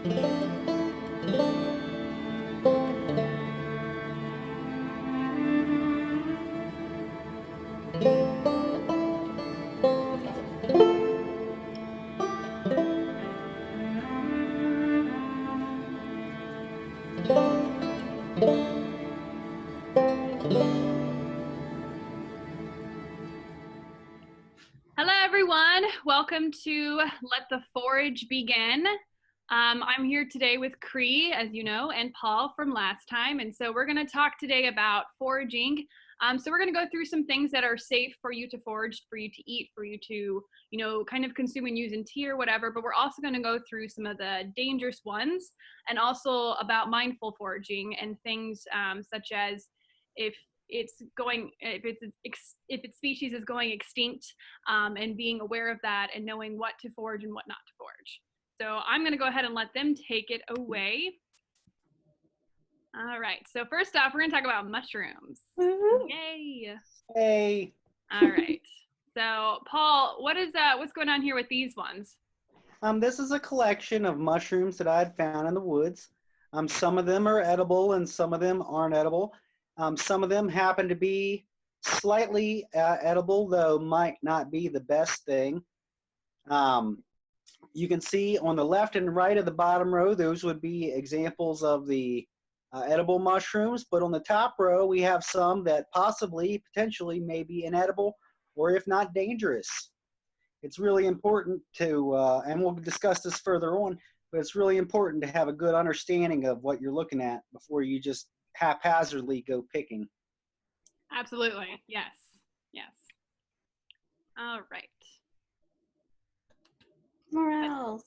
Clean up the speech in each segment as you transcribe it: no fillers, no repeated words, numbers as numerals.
Hello, everyone. Welcome to Let the Forage Begin. I'm here today with Cree, as you know, and Paul from last time. And so we're going to talk today about foraging. So we're going to go through some things that are safe for you to forage, for you to eat, for you to, kind of consume and use in tea or whatever. But we're also going to go through some of the dangerous ones and also about mindful foraging and things such as if its species is going extinct, and being aware of that and knowing what to forage and what not to forage. So I'm going to go ahead and let them take it away. All right. So first off, we're going to talk about mushrooms. Mm-hmm. Yay. Hey. All right. So Paul, what's going on here with these ones? This is a collection of mushrooms that I had found in the woods. Some of them are edible and some of them aren't edible. Some of them happen to be slightly edible, though might not be the best thing. You can see on the left and right of the bottom row, those would be examples of the edible mushrooms. But on the top row, we have some that potentially may be inedible, or if not dangerous. It's really important to, and we'll discuss this further on, but it's really important to have a good understanding of what you're looking at before you just haphazardly go picking. Absolutely. Yes. Yes. All right. Morel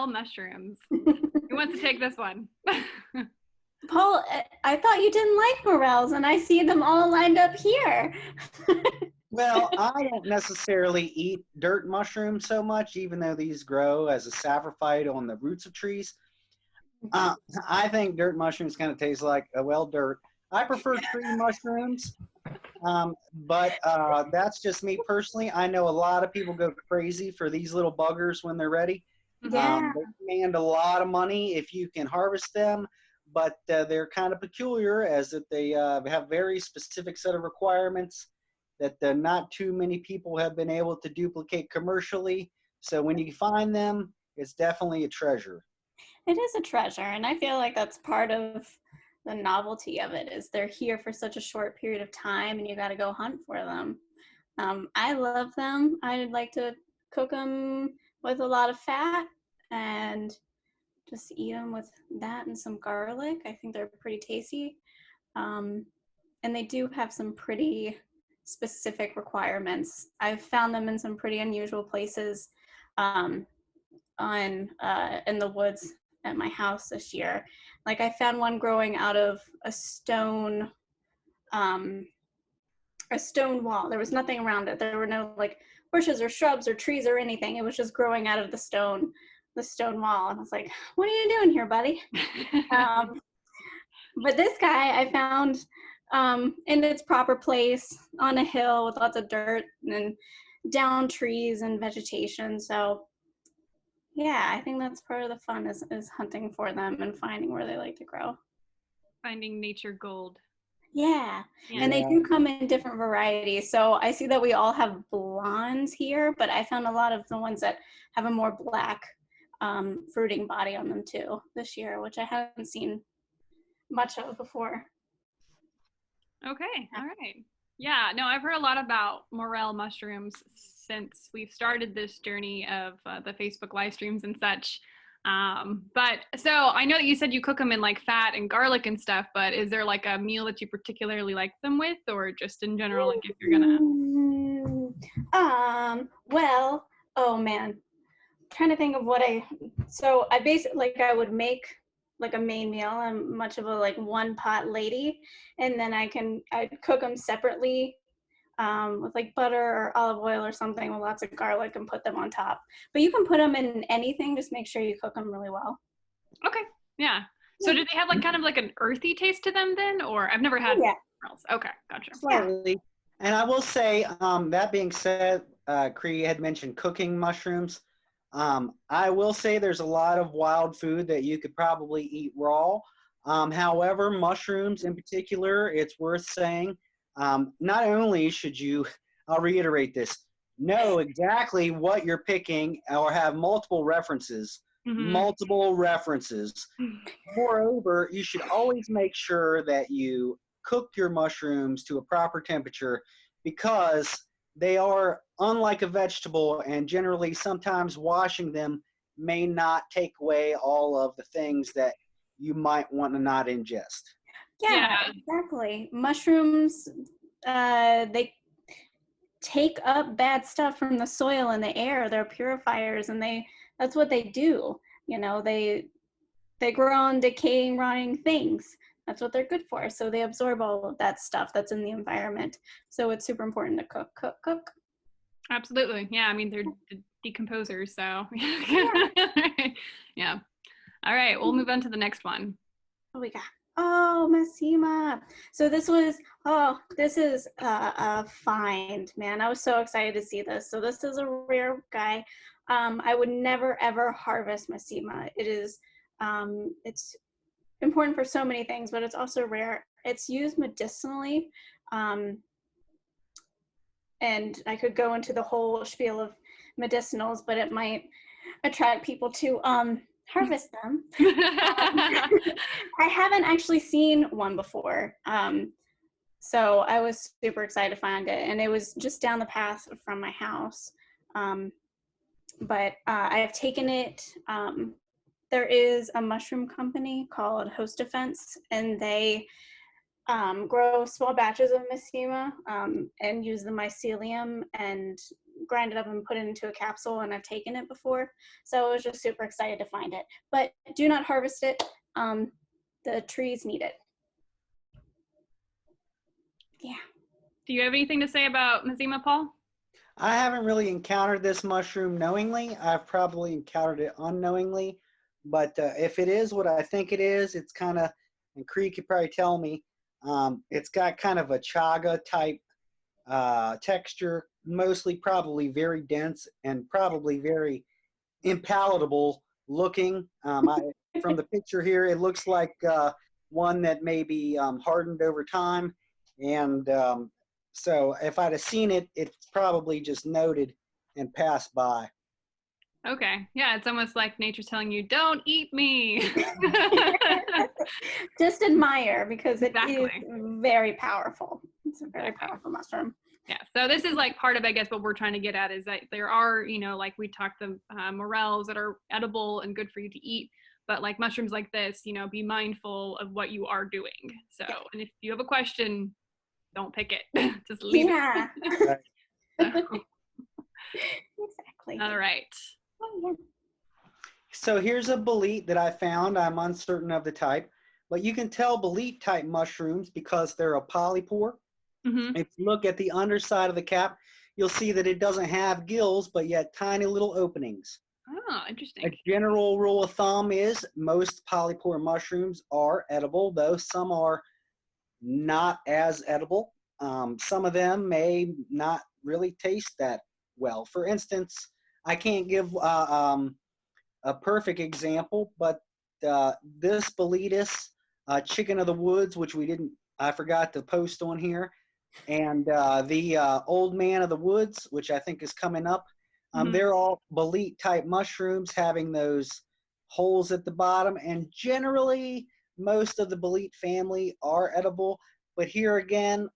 mushrooms. Who wants to take this one? Paul, I thought you didn't like morels, and I see them all lined up here. Well, I don't necessarily eat dirt mushrooms so much, even though these grow as a saprophyte on the roots of trees. I think dirt mushrooms kind of taste like, dirt. I prefer tree mushrooms, but that's just me personally. I know a lot of people go crazy for these little buggers when they're ready. Yeah. They demand a lot of money if you can harvest them, but they're kind of peculiar as that they have very specific set of requirements that not too many people have been able to duplicate commercially. So when you find them, it's definitely a treasure. It is a treasure, and I feel like that's part of the novelty of it, is they're here for such a short period of time and you got to go hunt for them. I love them. I'd like to cook them with a lot of fat and just eat them with that and some garlic. I think they're pretty tasty. And they do have some pretty specific requirements. I've found them in some pretty unusual places in the woods at my house this year. Like I found one growing out of a stone wall. There was nothing around it. There were no like bushes or shrubs or trees or anything. It was just growing out of the stone wall. And I was like, what are you doing here, buddy? But this guy I found in its proper place on a hill with lots of dirt and down trees and vegetation. So yeah, I think that's part of the fun is hunting for them and finding where they like to grow. Finding nature gold. Yeah. And they do come in different varieties. So I see that we all have blondes here, but I found a lot of the ones that have a more black fruiting body on them too this year, which I haven't seen much of before. Okay. All right. Yeah, no, I've heard a lot about morel mushrooms since we've started this journey of the Facebook live streams and such. But so I know that you said you cook them in like fat and garlic and stuff, but is there like a meal that you particularly like them with, or just in general, like if you're gonna? Well, oh man, I'm trying to think of what I basically I would make like a main meal. I'm much of a like one pot lady, and then I'd cook them separately with like butter or olive oil or something with lots of garlic and put them on top. But you can put them in anything, just make sure you cook them really well. Okay, yeah. So do they have like kind of like an earthy taste to them then, or I've never had morels. Okay, gotcha. Slightly. And I will say, that being said, Cree had mentioned cooking mushrooms. I will say there's a lot of wild food that you could probably eat raw. However, mushrooms in particular, it's worth saying, not only should you, I'll reiterate this, know exactly what you're picking or have multiple references. Multiple references. Moreover, you should always make sure that you cook your mushrooms to a proper temperature because they are unlike a vegetable, and generally sometimes washing them may not take away all of the things that you might want to not ingest. Yeah, exactly. Mushrooms, they take up bad stuff from the soil and the air. They're purifiers, and that's what they do. You know, they grow on decaying, rotting things. That's what they're good for. So they absorb all of that stuff that's in the environment. So it's super important to cook. Absolutely. Yeah. I mean, they're decomposers. So yeah. All right. We'll move on to the next one. What we got? Oh, Massima. So this is a find, man. I was so excited to see this. So this is a rare guy. I would never, ever harvest Massima. It's important for so many things, but it's also rare. It's used medicinally. And I could go into the whole spiel of medicinals, but it might attract people to harvest them. I haven't actually seen one before. So I was super excited to find it. And it was just down the path from my house. But I have taken it. There is a mushroom company called Host Defense, and they grow small batches of Massima and use the mycelium and grind it up and put it into a capsule, and I've taken it before. So I was just super excited to find it. But do not harvest it. The trees need it. Yeah. Do you have anything to say about Massima, Paul? I haven't really encountered this mushroom knowingly. I've probably encountered it unknowingly. But if it is what I think it is, it's kind of, and Cree could probably tell me, it's got kind of a chaga type texture, mostly probably very dense and probably very impalatable looking. From the picture here, it looks like one that may be hardened over time. And so if I'd have seen it, it's probably just noted and passed by. Okay. Yeah, it's almost like nature's telling you, don't eat me. Just admire, because it is very powerful. It's a very powerful mushroom. Yeah. So this is like part of, I guess, what we're trying to get at is that there are, you know, like we talked the morels that are edible and good for you to eat. But like mushrooms like this, you know, be mindful of what you are doing. So, and if you have a question, don't pick it. Just leave it. Exactly. All right. So here's a bolete that I found. I'm uncertain of the type, but you can tell bolete type mushrooms because they're a polypore. If you look at the underside of the cap, you'll see that it doesn't have gills, but yet tiny little openings. Oh, interesting. A general rule of thumb is most polypore mushrooms are edible, though some are not as edible. Some of them may not really taste that well. For instance, I can't give a perfect example, but this boletus, chicken of the woods, which I forgot to post on here, and the old man of the woods, which I think is coming up, they're all bolete type mushrooms having those holes at the bottom, and generally most of the bolete family are edible, but here again,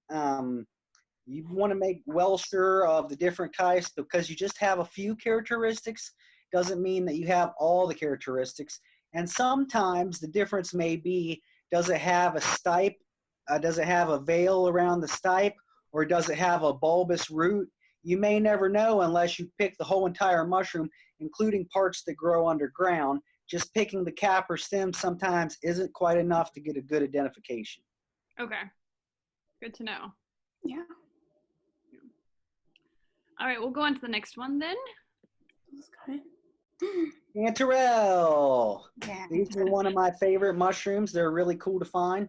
you want to make well sure of the different types, because you just have a few characteristics doesn't mean that you have all the characteristics. And sometimes the difference may be, does it have a stipe? Does it have a veil around the stipe? Or does it have a bulbous root? You may never know unless you pick the whole entire mushroom, including parts that grow underground. Just picking the cap or stem sometimes isn't quite enough to get a good identification. Okay. Good to know. Yeah. All right, we'll go on to the next one then. Chanterelle. Yeah. These are one of my favorite mushrooms. They're really cool to find.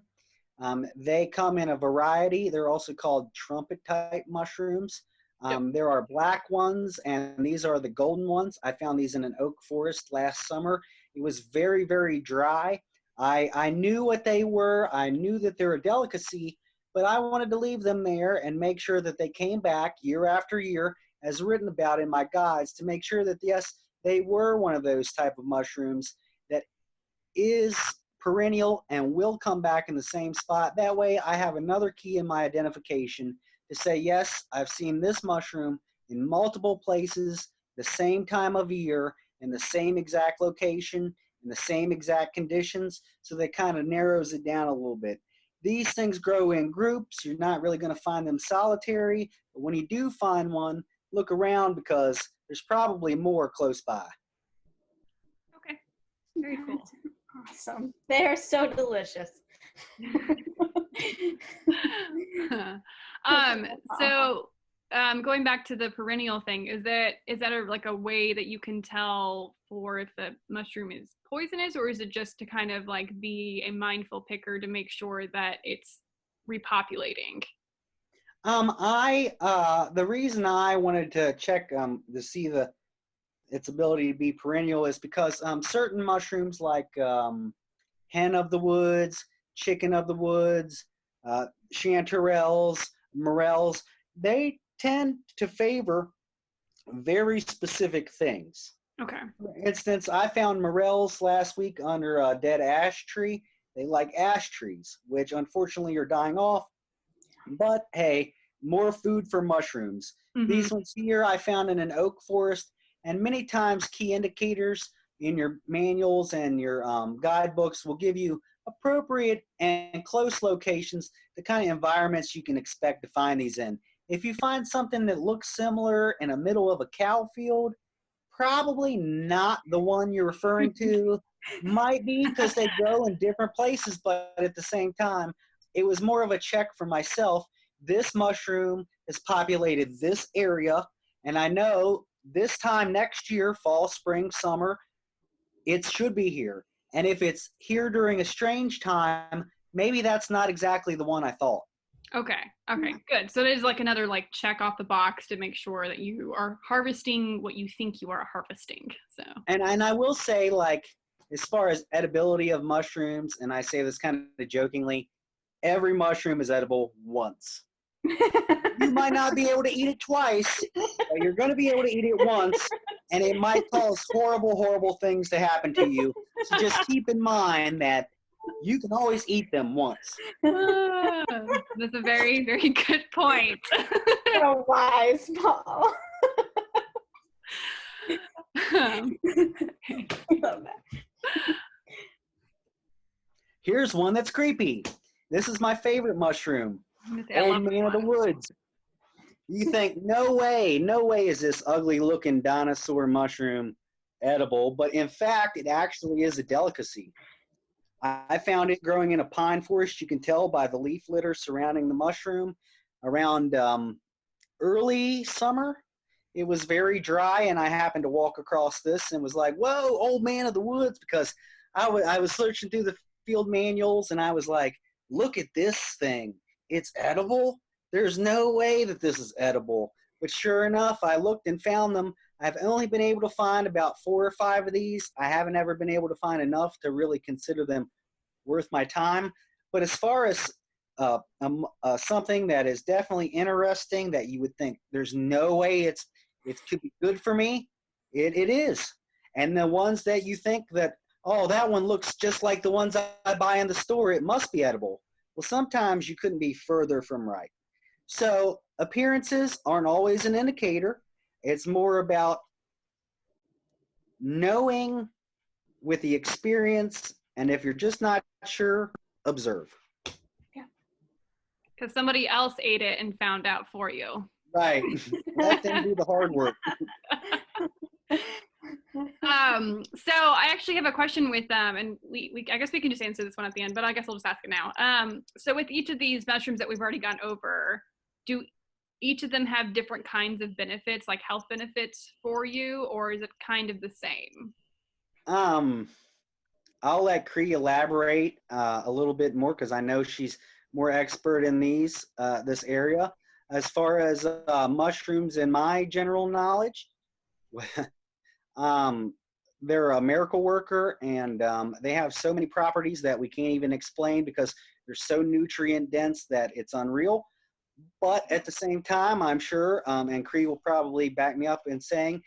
They come in a variety. They're also called trumpet type mushrooms. Yep. There are black ones, and these are the golden ones. I found these in an oak forest last summer. It was very, very dry. I knew what they were. I knew that they're a delicacy, but I wanted to leave them there and make sure that they came back year after year, as written about in my guides, to make sure that, yes, they were one of those type of mushrooms that is perennial and will come back in the same spot. That way I have another key in my identification to say, yes, I've seen this mushroom in multiple places, the same time of year, in the same exact location, in the same exact conditions. So that kind of narrows it down a little bit. These things grow in groups. You're not really going to find them solitary, but when you do find one, look around because there's probably more close by. Okay. Very cool. Awesome. They are so delicious. So going back to the perennial thing, is that a way that you can tell for if the mushroom is poisonous, or is it just to kind of like be a mindful picker to make sure that it's repopulating? The reason I wanted to check to see its ability to be perennial is because certain mushrooms like hen of the woods, chicken of the woods, chanterelles, morels, they tend to favor very specific things. Okay. For instance, I found morels last week under a dead ash tree. They like ash trees, which unfortunately are dying off. But hey, more food for mushrooms. Mm-hmm. These ones here I found in an oak forest, and many times key indicators in your manuals and your guidebooks will give you appropriate and close locations, the kind of environments you can expect to find these in. If you find something that looks similar in the middle of a cow field, probably not the one you're referring to. Might be because they grow in different places, but at the same time, it was more of a check for myself. This mushroom has populated this area, and I know this time next year, fall, spring, summer, it should be here. And if it's here during a strange time, maybe that's not exactly the one I thought. Okay. Good. So it is like another like check off the box to make sure that you are harvesting what you think you are harvesting. So. And I will say, like, as far as edibility of mushrooms, and I say this kind of jokingly, every mushroom is edible once. You might not be able to eat it twice, but you're going to be able to eat it once, and it might cause horrible, horrible things to happen to you. So just keep in mind that you can always eat them once. That's a very, very good point. So wise, Paul. I love that. Here's one that's creepy. This is my favorite mushroom. Old Man of the Woods. You think, no way is this ugly looking dinosaur mushroom edible, but in fact, it actually is a delicacy. I found it growing in a pine forest. You can tell by the leaf litter surrounding the mushroom. Around early summer, it was very dry, and I happened to walk across this and was like, whoa, Old Man of the Woods, because I was searching through the field manuals, and I was like, look at this thing. It's edible? There's no way that this is edible. But sure enough, I looked and found them. I've only been able to find about 4 or 5 of these. I haven't ever been able to find enough to really consider them worth my time. But as far as something that is definitely interesting that you would think there's no way it could be good for me, it is. And the ones that you think that, oh, that one looks just like the ones I buy in the store, it must be edible. Well, sometimes you couldn't be further from right. So appearances aren't always an indicator. It's more about knowing with the experience, and if you're just not sure, observe. Yeah. Because somebody else ate it and found out for you. Right. Let them do the hard work. So I actually have a question with and we I guess we can just answer this one at the end, but I guess I'll just ask it now. So with each of these mushrooms that we've already gone over, do each of them have different kinds of benefits, like health benefits for you, or is it kind of the same? I'll let Cree elaborate a little bit more because I know she's more expert in this area. As far as mushrooms in my general knowledge, um, they're a miracle worker, and they have so many properties that we can't even explain because they're so nutrient dense that it's unreal. But at the same time, I'm sure, and Cree will probably back me up in saying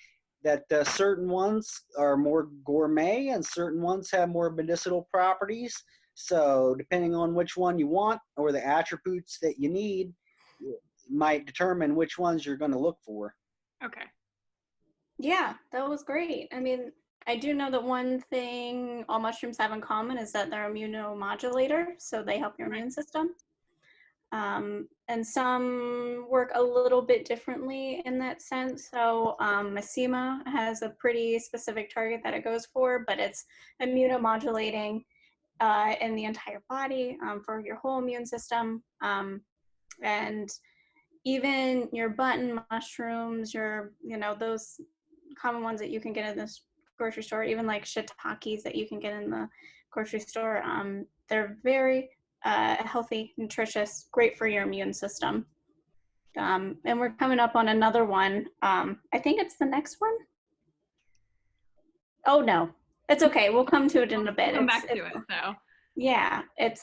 that certain ones are more gourmet and certain ones have more medicinal properties. So depending on which one you want or the attributes that you need, might determine which ones you're going to look for. Okay. Yeah, that was great. I mean, I do know that one thing all mushrooms have in common is that they're immunomodulator, so they help your immune system. And some work a little bit differently in that sense. So Mesema has a pretty specific target that it goes for, but it's immunomodulating in the entire body for your whole immune system. And even your button mushrooms, those common ones that you can get in this grocery store, even like shiitakes that you can get in the grocery store, they're very healthy, nutritious, great for your immune system. And we're coming up on another one. I think it's the next one. Oh no, it's okay. We'll come to it in a bit. We'll come back to it. So yeah, it's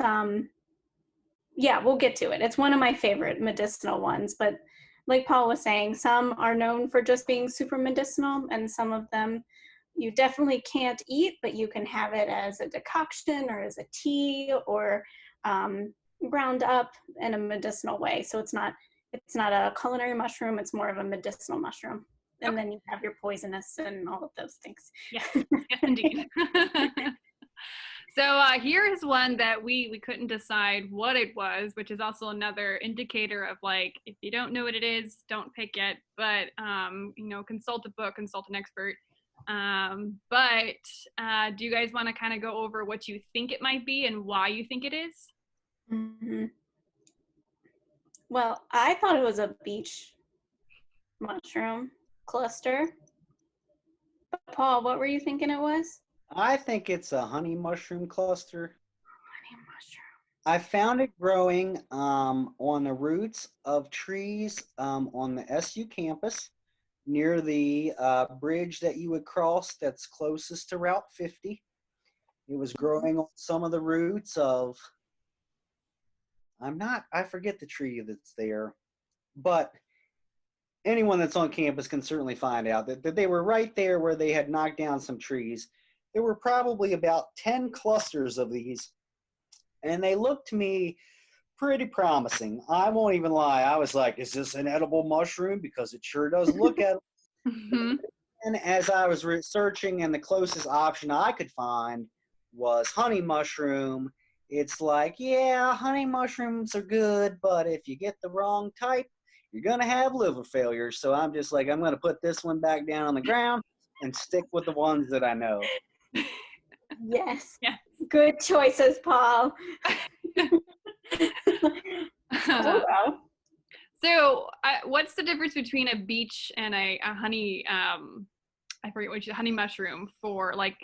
yeah, we'll get to it. It's one of my favorite medicinal ones, but like Paul was saying, some are known for just being super medicinal, and some of them you definitely can't eat, but you can have it as a decoction or as a tea or ground up in a medicinal way. So it's not a culinary mushroom, it's more of a medicinal mushroom. And then you have your poisonous and all of those things. Yes, yes indeed. So here is one that we couldn't decide what it was, which is also another indicator of like, if you don't know what it is, don't pick it, but consult a book, consult an expert. But do you guys want to kind of go over what you think it might be and why you think it is? Mm-hmm. Well, I thought it was a beach mushroom cluster. But Paul, what were you thinking it was? I think it's a honey mushroom cluster. Honey mushroom. I found it growing on the roots of trees on the SU campus near the bridge that you would cross that's closest to Route 50. It was growing on some of the roots of, I forget the tree that's there, but anyone that's on campus can certainly find out that they were right there where they had knocked down some trees. There were probably about 10 clusters of these, and they looked to me pretty promising. I won't even lie. I was like, is this an edible mushroom? Because it sure does look edible. Mm-hmm. And as I was researching, and the closest option I could find was honey mushroom. It's like, yeah, honey mushrooms are good, but if you get the wrong type, you're going to have liver failure. So I'm just like, I'm going to put this one back down on the ground and stick with the ones that I know. Yes. Yes. Good choices, Paul. So what's the difference between a beech and a honey, I forget which, honey mushroom for like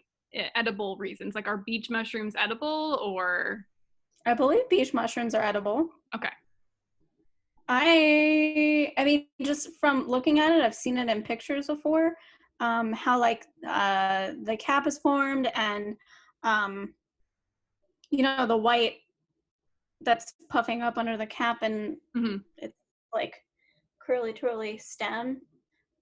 edible reasons? Like, are beech mushrooms edible or? I believe beech mushrooms are edible. Okay. I mean, just from looking at it, I've seen it in pictures before, how like the cap is formed and, the white that's puffing up under the cap and it's like curly twirly stem.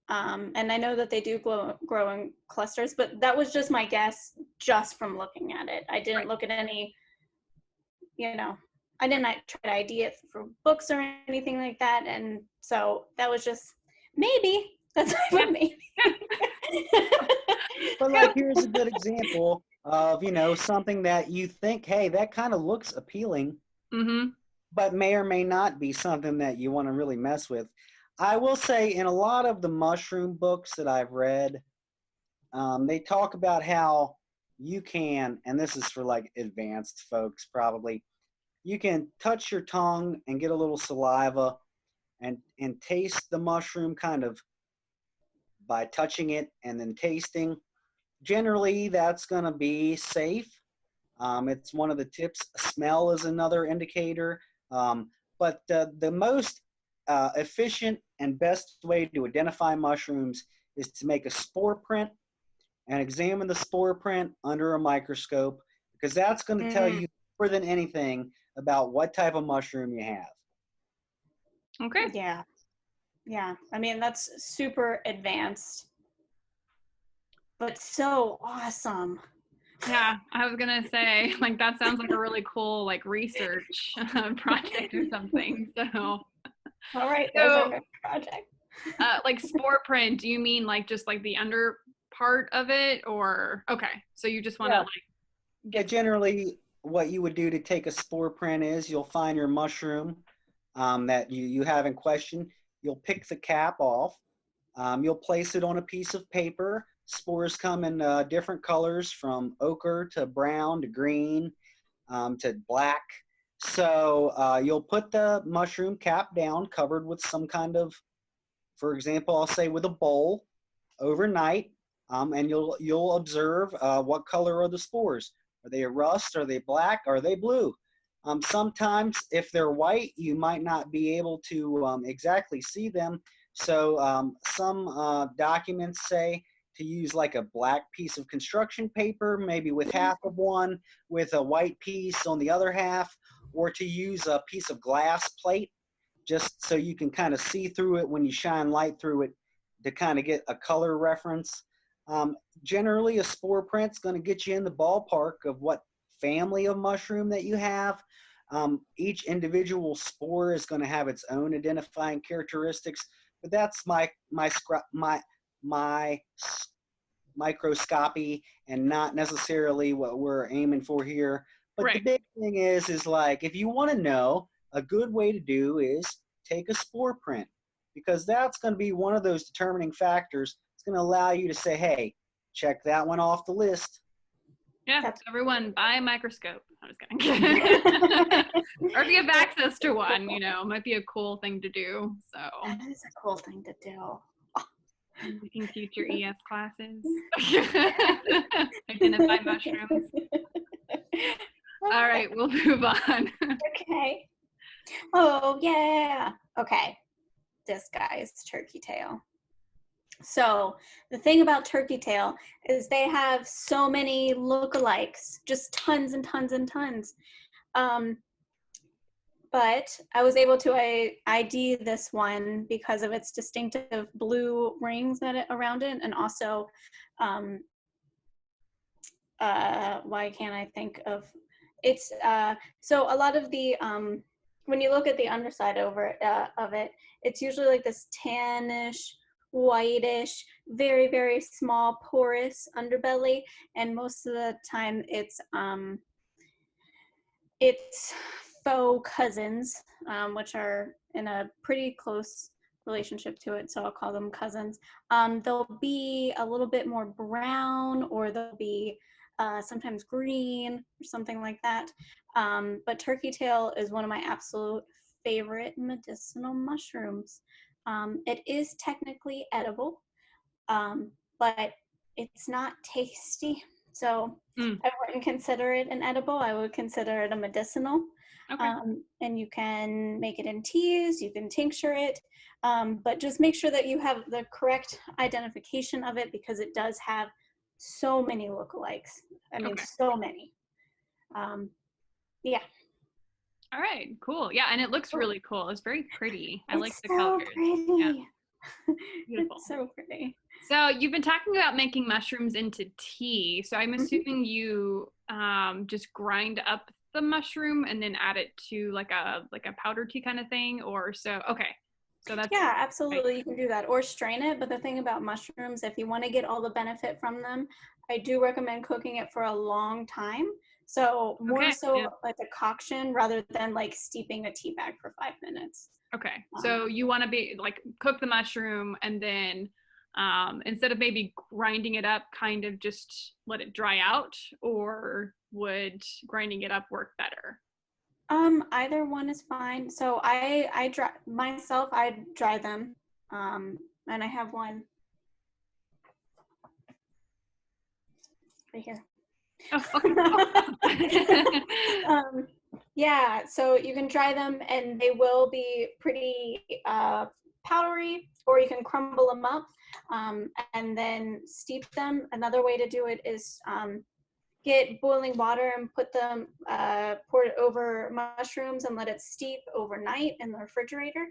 And I know that they do grow in clusters, but that was just my guess just from looking at it. I didn't look at any, I didn't try to ID it for books or anything like that. And so that was just maybe. That's my maybe. But like, here's a good example of, something that you think, hey, that kind of looks appealing, but may or may not be something that you want to really mess with. I will say in a lot of the mushroom books that I've read, they talk about how you can, and this is for like advanced folks probably, you can touch your tongue and get a little saliva and taste the mushroom kind of by touching it and then tasting. Generally, that's going to be safe. It's one of the tips. Smell is another indicator. But the most efficient and best way to identify mushrooms is to make a spore print and examine the spore print under a microscope, because that's going to tell you more than anything about what type of mushroom you have. Okay. Yeah. Yeah. I mean, that's super advanced, but so awesome. Yeah, I was gonna say, like, that sounds like a really cool, like, research project or something. So, All right, there's our next project. like, spore print, do you mean like just like the under part of it, or okay? So you just want to like Yeah, generally, what you would do to take a spore print is you'll find your mushroom that you have in question. You'll pick the cap off. You'll place it on a piece of paper. Spores come in different colors, from ochre to brown to green to black. So you'll put the mushroom cap down, covered with some kind of, for example, I'll say with a bowl, overnight, and you'll observe what color are the spores. Are they rust? Are they black? Are they blue? Sometimes, if they're white, you might not be able to exactly see them. So some documents say to use like a black piece of construction paper, maybe with half of one, with a white piece on the other half, or to use a piece of glass plate, just so you can kind of see through it when you shine light through it, to kind of get a color reference. Generally, a spore print's going to get you in the ballpark of what family of mushroom that you have. Each individual spore is going to have its own identifying characteristics, but that's my microscopy and not necessarily what we're aiming for here. But right. The big thing is like, if you want to know, a good way to do is take a spore print, because that's going to be one of those determining factors. It's going to allow you to say, hey, check that one off the list. Yeah, so everyone buy a microscope. I'm just kidding. Or if you have access to one, you know, it might be a cool thing to do. So that is a cool thing to do. Making future ES classes. Identify mushrooms. All right, we'll move on. Okay. Oh, yeah. Okay. This guy's turkey tail. So the thing about turkey tail is they have so many lookalikes, just tons and tons and tons. But I was able to ID this one because of its distinctive blue rings around it, and also, why can't I think of, it's, so a lot of the, when you look at the underside of it, it's usually like this tannish, whitish, very, very small, porous underbelly, and most of the time it's faux cousins, which are in a pretty close relationship to it, so I'll call them cousins. They'll be a little bit more brown, or they'll be sometimes green or something like that. But turkey tail is one of my absolute favorite medicinal mushrooms. It is technically edible, but it's not tasty. So I wouldn't consider it an edible. I would consider it a medicinal. Okay. And you can make it in teas, you can tincture it, but just make sure that you have the correct identification of it, because it does have so many lookalikes. I mean, so many. Yeah. All right, cool. Yeah, and it looks really cool. It's very pretty. I like the so colors. Pretty. Yeah. Beautiful. It's so pretty. So you've been talking about making mushrooms into tea. So I'm assuming you just grind up the mushroom and then add it to like a powder tea kind of thing, or so. Okay. So that's, yeah, absolutely. You can do that, or strain it. But the thing about mushrooms, if you want to get all the benefit from them, I do recommend cooking it for a long time. So more like a concoction rather than like steeping a tea bag for 5 minutes. Okay. So you want to be like cook the mushroom and then instead of maybe grinding it up, kind of just let it dry out, or would grinding it up work better? Either one is fine. So I dry myself, I dry them. And I have one right here. Oh, okay. Yeah, so you can dry them and they will be pretty powdery, or you can crumble them up and then steep them. Another way to do it is get boiling water and pour it over mushrooms and let it steep overnight in the refrigerator.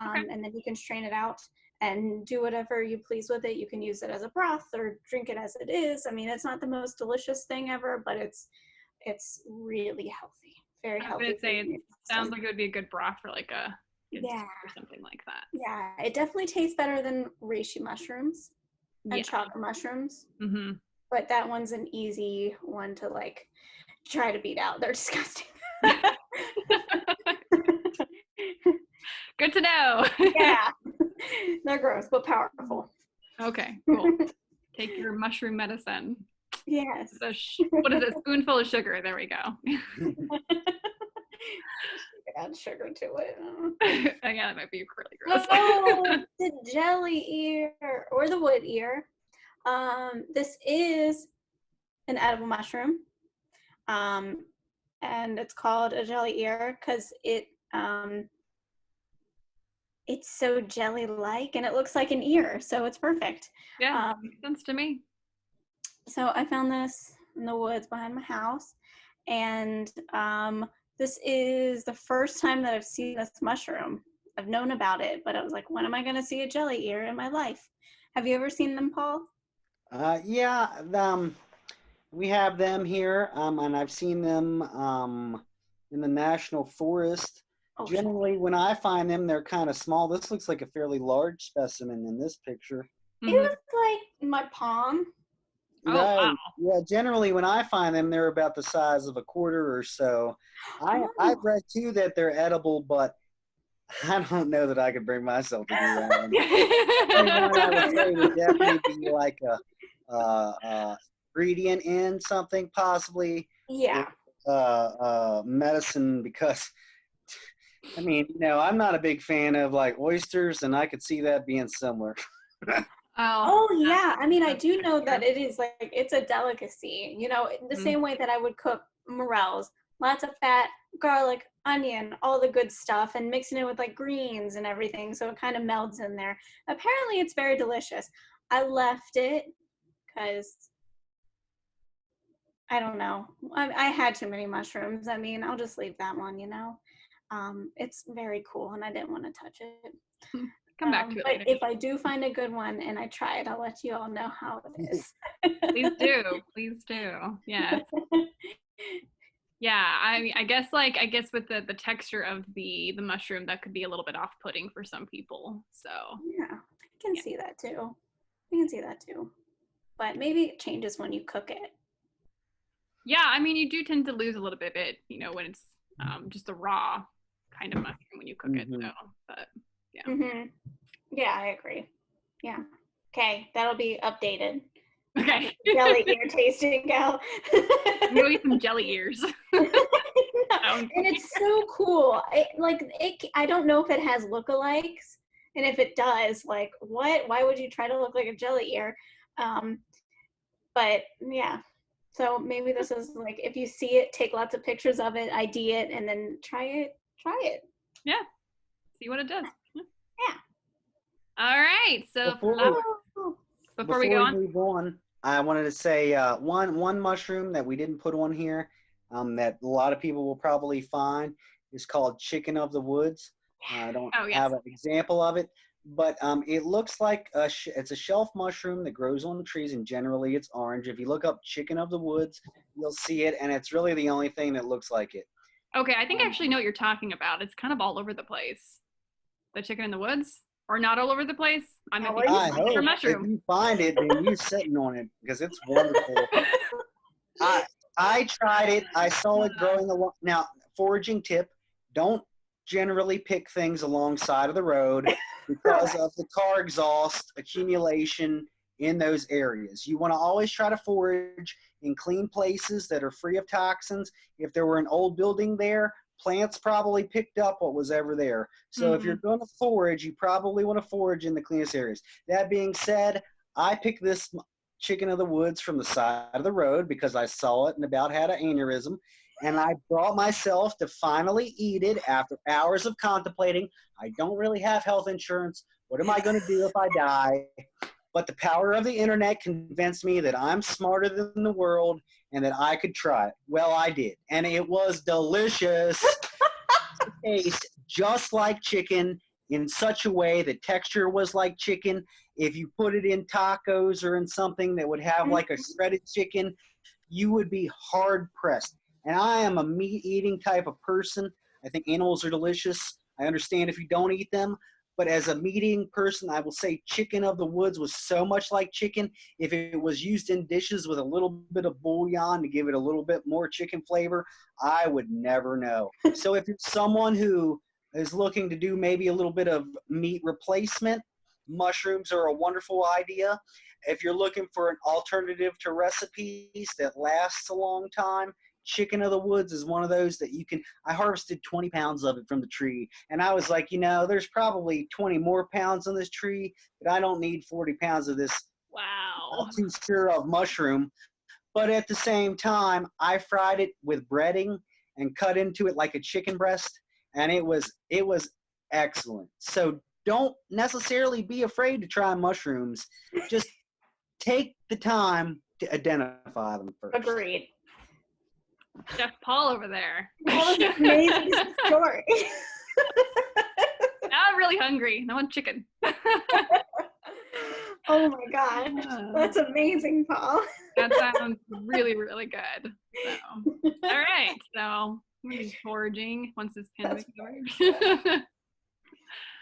Okay. And then you can strain it out and do whatever you please with it. You can use it as a broth or drink it as it is. I mean, it's not the most delicious thing ever, but it's really healthy, very I was healthy. gonna say it sounds like it would be a good broth for like a kid's Yeah, or something like that. yeah, it definitely tastes better than reishi mushrooms and Yeah. chocolate mushrooms, Mm-hmm. but that one's an easy one to like try to beat out. They're disgusting. Good to know. Yeah, they're gross but powerful. Okay, cool. Take your mushroom medicine. Yes. What is it? Spoonful of sugar. There we go. Add sugar to it. Yeah, that might be really gross. Oh, the jelly ear or the wood ear. This is an edible mushroom, and it's called a jelly ear because it's so jelly-like and it looks like an ear, so it's perfect. Yeah, makes sense to me. So I found this in the woods behind my house, and this is the first time that I've seen this mushroom. I've known about it, but I was like, when am I going to see a jelly ear in my life? Have you ever seen them, Paul? Yeah, we have them here, and I've seen them in the national forest. Oh, Generally, when I find them, they're kind of small. This looks like a fairly large specimen in this picture. it was like my palm. Oh, Right. wow. Yeah, generally when I find them, they're about the size of a quarter or so. I've Oh. read too that they're edible, but I don't know that I could bring myself to do that. Only one I would say would definitely be like a ingredient in something, possibly Yeah. medicine, because I mean, I'm not a big fan of like oysters, and I could see that being similar. Oh yeah, I mean, I do know that it is like it's a delicacy. The Mhm. same way that I would cook morels, lots of fat, garlic, onion, all the good stuff, and mixing it with like greens and everything, so it kind of melds in there. Apparently, it's very delicious. I left it because I don't know. I had too many mushrooms. I mean, I'll just leave that one. It's very cool, and I didn't want to touch it. Come back to it But later. if I do find a good one and I try it, I'll let you all know how it is. Please do. Please do. Yes. Yeah. I guess with the texture of the mushroom, that could be a little bit off-putting for some people. So Yeah, I can see that too. I can see that too. But maybe it changes when you cook it. yeah, I mean, you do tend to lose a little bit of it, when it's just a raw kind of mushroom when you cook it. So, but yeah. Mm-hmm. Yeah, I agree. Yeah. Okay, that'll be updated. Okay. Jelly ear tasting gal. I'm gonna eat some jelly ears. And it's so cool. I don't know if it has lookalikes, and if it does, like, what? Why would you try to look like a jelly ear? But yeah. So maybe this is like, if you see it, take lots of pictures of it, ID it, and then try it. Try it. Yeah. See what it does. Yeah. All right. So before we go on, move on, I wanted to say one mushroom that we didn't put on here, that a lot of people will probably find, is called chicken of the woods. I don't have an example of it, but it looks like it's a shelf mushroom that grows on the trees, and generally it's orange. If you look up chicken of the woods, you'll see it, and it's really the only thing that looks like it. Okay, I think I actually know what you're talking about. It's kind of all over the place. The chicken in the woods, or not all over the place. I hope if you find it, then you're sitting on it, because it's wonderful. I tried it. I saw it growing along. Now, foraging tip: don't generally pick things alongside of the road because of the car exhaust accumulation in those areas. You want to always try to forage in clean places that are free of toxins. If there were an old building there, plants probably picked up what was ever there. So if you're going to forage, you probably want to forage in the cleanest areas. That being said, I picked this chicken of the woods from the side of the road because I saw it and about had an aneurysm. And I brought myself to finally eat it after hours of contemplating. I don't really have health insurance. What am I going to do if I die? But the power of the internet convinced me that I'm smarter than the world and that I could try it. Well, I did. And it was delicious. It tastes just like chicken in such a way the texture was like chicken. If you put it in tacos or in something that would have like a shredded chicken, you would be hard pressed. And I am a meat eating type of person. I think animals are delicious. I understand if you don't eat them. But as a meat eating person, I will say chicken of the woods was so much like chicken. If it was used in dishes with a little bit of bouillon to give it a little bit more chicken flavor, I would never know. So if you're someone who is looking to do maybe a little bit of meat replacement, mushrooms are a wonderful idea. If you're looking for an alternative to recipes that lasts a long time, chicken of the woods is one of those that you can. I harvested 20 pounds of it from the tree, and I was like, there's probably 20 more pounds on this tree, but I don't need 40 pounds of this Wow. too sure of mushroom. But at the same time, I fried it with breading and cut into it like a chicken breast, and it was excellent. So don't necessarily be afraid to try mushrooms. Just take the time to identify them first. Agreed. Chef Paul over there. That was an amazing story. Now I'm really hungry. I want chicken. Oh my God. That's amazing, Paul. That sounds really, really good. So, all right. So we're just foraging once this pandemic is over.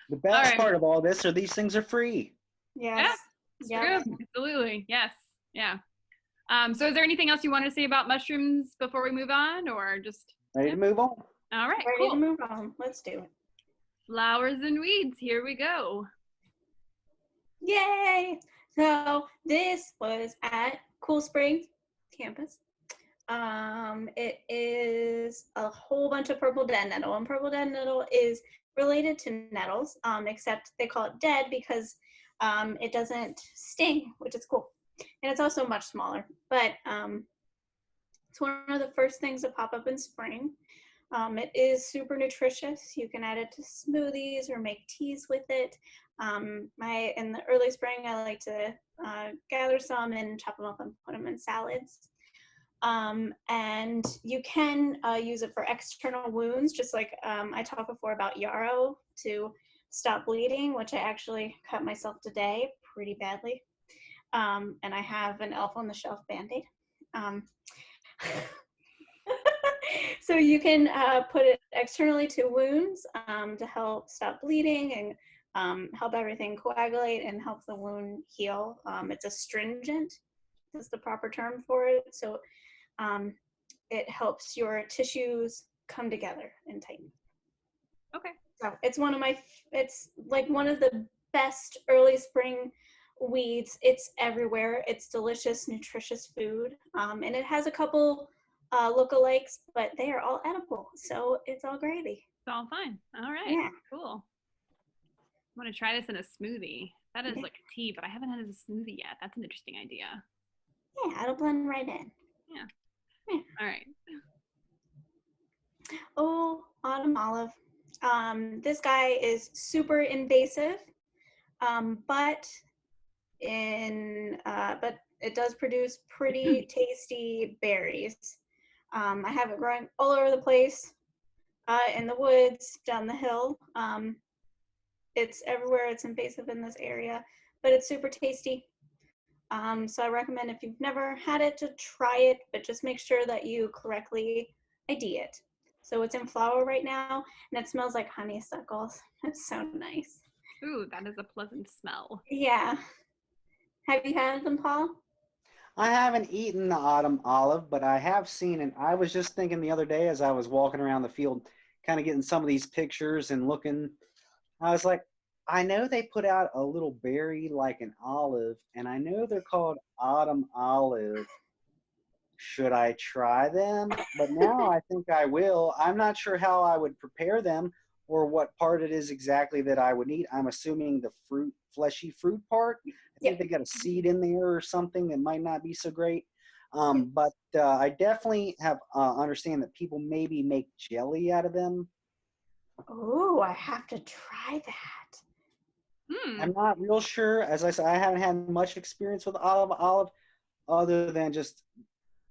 The best right. part of all this are these things are free. Yes. Yeah, true. Absolutely. Yes. Yeah. So is there anything else you want to say about mushrooms before we move on, or just Ready to move on? all right, Ready cool. to move on. Let's do it. Flowers and weeds, here we go. Yay! So this was at Cool Springs campus. It is a whole bunch of purple dead nettle, and purple dead nettle is related to nettles, except they call it dead because it doesn't sting, which is cool. And it's also much smaller, but it's one of the first things that pop up in spring. It is super nutritious. You can add it to smoothies or make teas with it. In the early spring, I like to gather some and chop them up and put them in salads. And you can use it for external wounds, just like I talked before about yarrow to stop bleeding, which I actually cut myself today pretty badly. And I have an Elf on the Shelf Band-Aid. So you can put it externally to wounds to help stop bleeding and help everything coagulate and help the wound heal. It's astringent, is the proper term for it. So it helps your tissues come together and tighten. Okay. So it's it's like one of the best early spring weeds. It's everywhere. It's delicious, nutritious food. And it has a couple lookalikes, but they are all edible. So it's all gravy. It's all fine. All right. Yeah. Cool. I want to try this in a smoothie. That is like a tea, but I haven't had it as a smoothie yet. That's an interesting idea. Yeah, it'll blend right in. Yeah. All right. Oh, autumn olive. This guy is super invasive, but it does produce pretty tasty berries. I have it growing all over the place, in the woods, down the hill. It's everywhere. It's invasive in this area, but it's super tasty. So I recommend, if you've never had it, to try it, but just make sure that you correctly ID it. So it's in flower right now, and it smells like honeysuckles. It's so nice. Ooh, that is a pleasant smell. Yeah. Have you had them, Paul? I haven't eaten the autumn olive, but I have seen it. I was just thinking the other day as I was walking around the field, kind of getting some of these pictures and looking, I was like, I know they put out a little berry like an olive, and I know they're called autumn olive. Should I try them? But now I think I will. I'm not sure how I would prepare them. or what part it is exactly that I would need. I'm assuming the fleshy fruit part. I think Yep. they got a seed in there or something that might not be so great. But I definitely have understand that people maybe make jelly out of them. Oh, I have to try that. Hmm. I'm not real sure. As I said, I haven't had much experience with olive other than just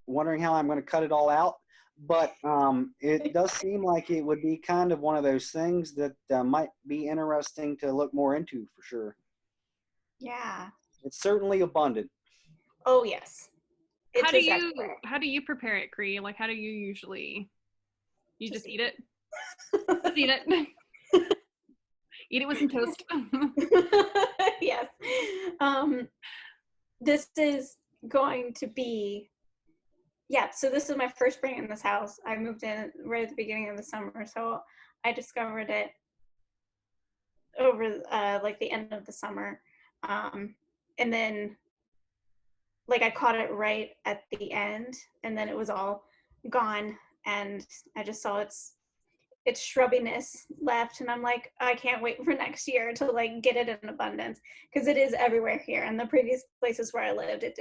wondering how I'm going to cut it all out. But it does seem like it would be kind of one of those things that might be interesting to look more into for sure. Yeah. It's certainly abundant. Oh, yes. How It's do just you everywhere. how do you prepare it, Cree? Like, how do you usually you Just just eat eat it? Just eat it. Eat it with some toast. Yes. This is going to be, yeah, so this is my first spring in this house. I moved in right at the beginning of the summer, so I discovered it over like the end of the summer. And then like I caught it right at the end, and then it was all gone, and I just saw its shrubbiness left, and I'm like, I can't wait for next year to like get it in abundance, because it is everywhere here, and the previous places where I lived it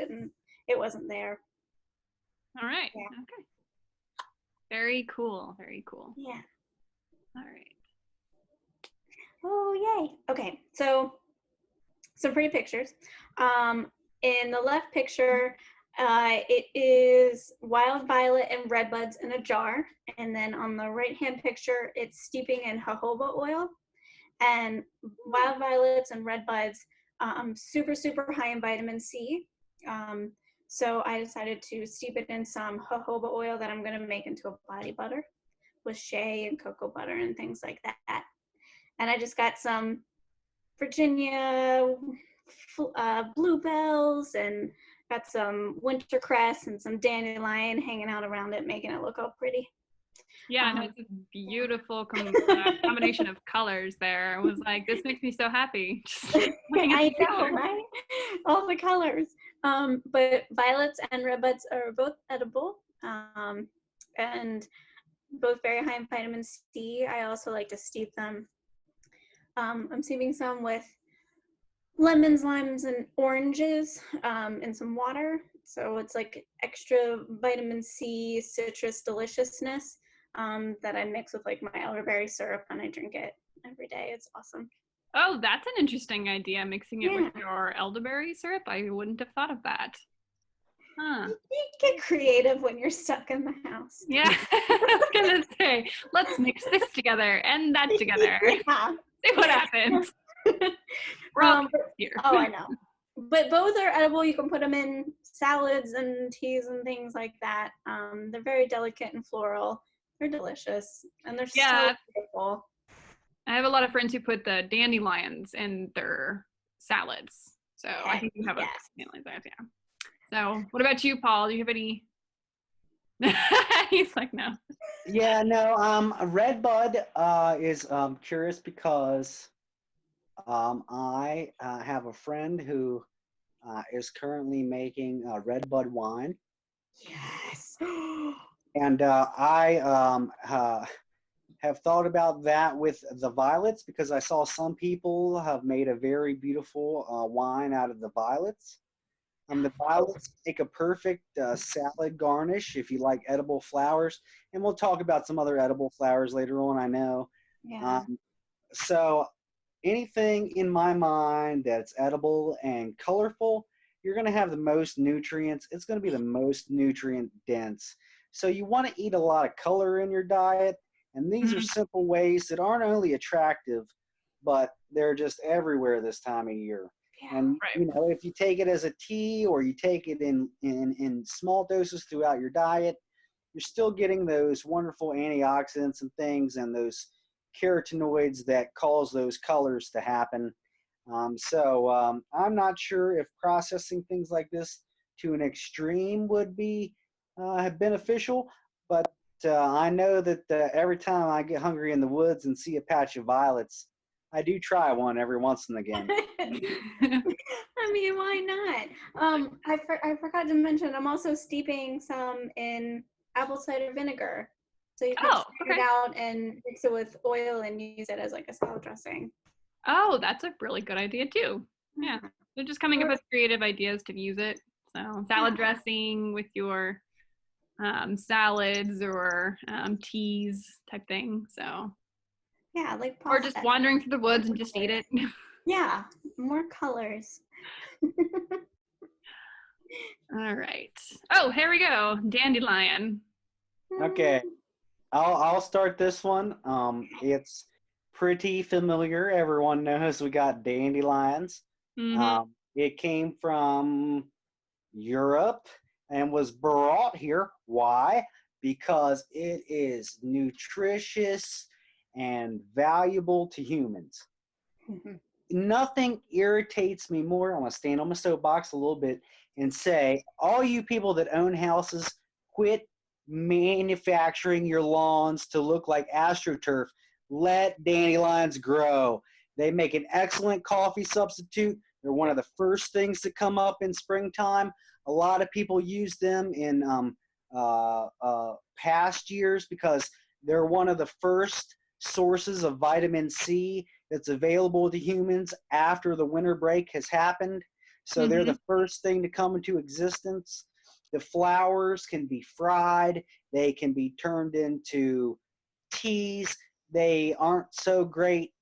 wasn't there. All right. Yeah. Okay. Very cool. Very cool. Yeah. All right. Oh yay. Okay, so some pretty pictures. In the left picture, it is wild violet and red buds in a jar, and then on the right hand picture it's steeping in jojoba oil. And wild violets and red buds, super high in vitamin C. So I decided to steep it in some jojoba oil that I'm going to make into a body butter with shea and cocoa butter and things like that. And I just got some Virginia bluebells and got some wintercress and some dandelion hanging out around it, making it look all pretty. Yeah, no, it's a beautiful combination of colors there. I was like, this makes me so happy. Just looking at I the know, picture. right? All the colors. But violets and red buds are both edible, and both very high in vitamin C. I also like to steep them. I'm steeping some with lemons, limes, and oranges in some water. So it's like extra vitamin C, citrus deliciousness that I mix with like my elderberry syrup, and I drink it every day. It's awesome. Oh, that's an interesting idea, mixing it with Yeah. your elderberry syrup. I wouldn't have thought of that. Huh. You get creative when you're stuck in the house. Yeah, I was gonna say, let's mix this together and that together. Yeah. See what happens. We're all here. Oh, I know. But both are edible. You can put them in salads and teas and things like that. They're very delicate and floral. They're delicious, and they're Yeah, so beautiful. I have a lot of friends who put the dandelions in their salads. So I think you have a dandelions there, yeah. So what about you, Paul? Do you have any? He's like, no. Yeah, no. Red bud is curious because I have a friend who is currently making red bud wine, Yes. and I have thought about that with the violets because I saw some people have made a very beautiful wine out of the violets. The violets make a perfect salad garnish if you like edible flowers, and we'll talk about some other edible flowers later on, I know. Yeah. So anything in my mind that's edible and colorful, you're going to have the most nutrients. It's going to be the most nutrient dense. So you want to eat a lot of color in your diet, and these are simple ways that aren't only attractive, but they're just everywhere this time of year. Yeah. And Right. you know, if you take it as a tea or you take it in small doses throughout your diet, you're still getting those wonderful antioxidants and things and those carotenoids that cause those colors to happen. I'm not sure if processing things like this to an extreme would be beneficial, but I know that every time I get hungry in the woods and see a patch of violets, I do try one every once and again. I mean, why not? I forgot to mention, I'm also steeping some in apple cider vinegar. So you can Oh, strain okay. it out and mix it with oil and use it as like a salad dressing. Oh, that's a really good idea too. Yeah. Mhm. They're just coming up with creative ideas to use it. So salad Yeah. dressing with your salads or teas type thing. So, Yeah, like or Paul just said. wandering through the More woods and just eat colors. it. Yeah, more colors. All right. Oh, here we go. Dandelion. Okay, I'll start this one. It's pretty familiar. Everyone knows we got dandelions. Mm-hmm. It came from Europe and was brought here. Why? Because it is nutritious and valuable to humans. Nothing irritates me more. I'm going to stand on my soapbox a little bit and say, all you people that own houses, quit manufacturing your lawns to look like AstroTurf. Let dandelions grow. They make an excellent coffee substitute. They're one of the first things to come up in springtime. A lot of people use them in past years because they're one of the first sources of vitamin C that's available to humans after the winter break has happened. So they're Mm-hmm. the first thing to come into existence. The flowers can be fried, they can be turned into teas. They aren't so great.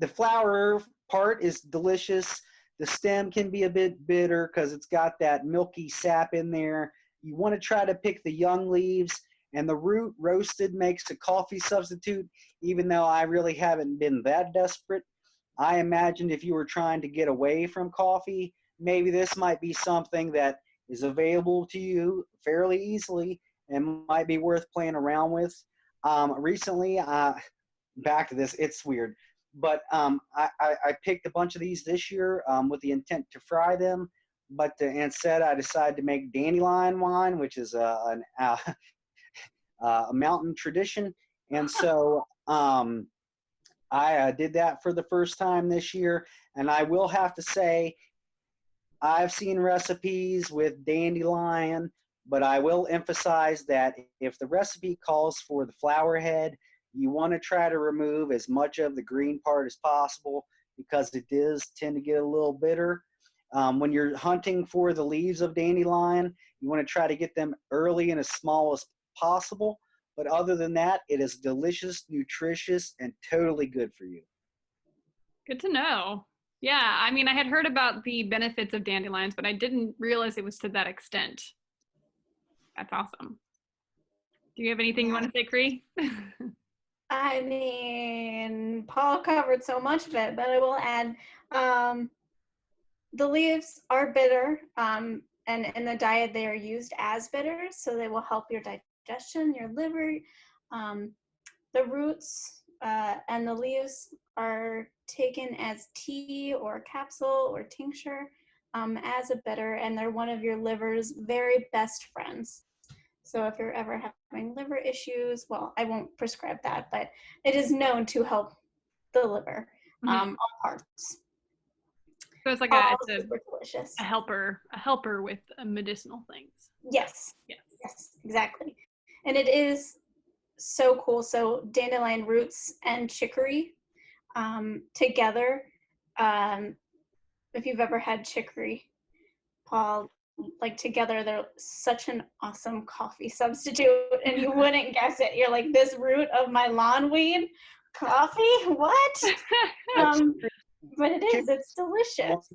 The flower part is delicious. The stem can be a bit bitter because it's got that milky sap in there. You want to try to pick the young leaves, and the root roasted makes a coffee substitute, even though I really haven't been that desperate. I imagined if you were trying to get away from coffee, maybe this might be something that is available to you fairly easily and might be worth playing around with. Recently, back to this, it's weird, but I picked a bunch of these this year with the intent to fry them, but instead I decided to make dandelion wine, which is a mountain tradition, and so I did that for the first time this year, and I will have to say I've seen recipes with dandelion, but I will emphasize that if the recipe calls for the flower head, you want to try to remove as much of the green part as possible because it does tend to get a little bitter. When you're hunting for the leaves of dandelion, you want to try to get them early and as small as possible. But other than that, it is delicious, nutritious, and totally good for you. Good to know. Yeah, I mean, I had heard about the benefits of dandelions, but I didn't realize it was to that extent. That's awesome. Do you have anything you Yeah. want to say, Cree? I mean, Paul covered so much of it, but I will add the leaves are bitter, and in the diet they are used as bitters, so they will help your digestion, your liver. Um, the roots and the leaves are taken as tea or capsule or tincture as a bitter, and they're one of your liver's very best friends. So if you're ever having liver issues, well, I won't prescribe that, but it is known to help the liver, Mhm. all parts. So it's like All it's super delicious. a helper with medicinal things. Yes, Yes. yes, exactly. And it is so cool. So dandelion roots and chicory together. Um, if you've ever had chicory, Paul, like together, they're such an awesome coffee substitute, and you wouldn't guess it. You're like, this root of my lawn weed, coffee? What? Um, but it is. It's delicious.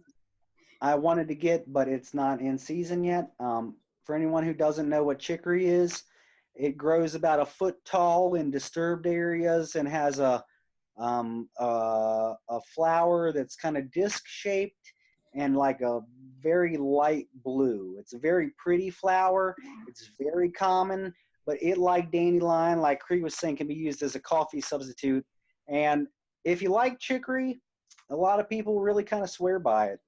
I wanted to get, but it's not in season yet. For anyone who doesn't know what chicory is, it grows about a foot tall in disturbed areas and has a flower that's kind of disc shaped and like a very light blue. It's a very pretty flower. It's very common, but it, like dandelion, like Cree was saying, can be used as a coffee substitute. And if you like chicory, a lot of people really kind of swear by it.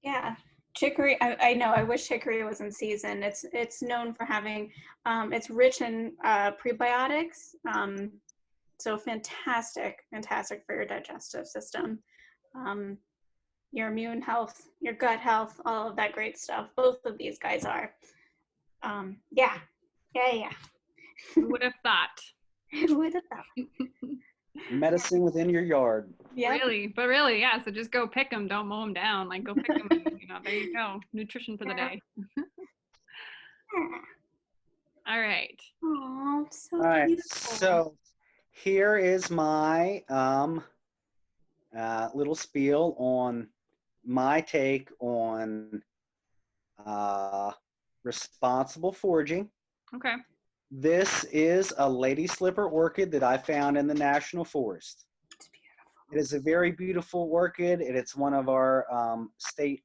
Yeah, chicory. I know. I wish chicory was in season. It's known for having. It's rich in prebiotics. So fantastic for your digestive system, um, your immune health, your gut health, all of that great stuff. Both of these guys are. Yeah. Who would have thought? Who would have thought? Medicine within your yard. Yep. Really, yeah. So just go pick them. Don't mow them down. Like, go pick them. And, there you go. Nutrition for the day. All right. Oh, so All right, beautiful. so here is my little spiel on my take on responsible foraging. Okay. This is a lady slipper orchid that I found in the National Forest. It's beautiful. It is a very beautiful orchid, and it's one of our state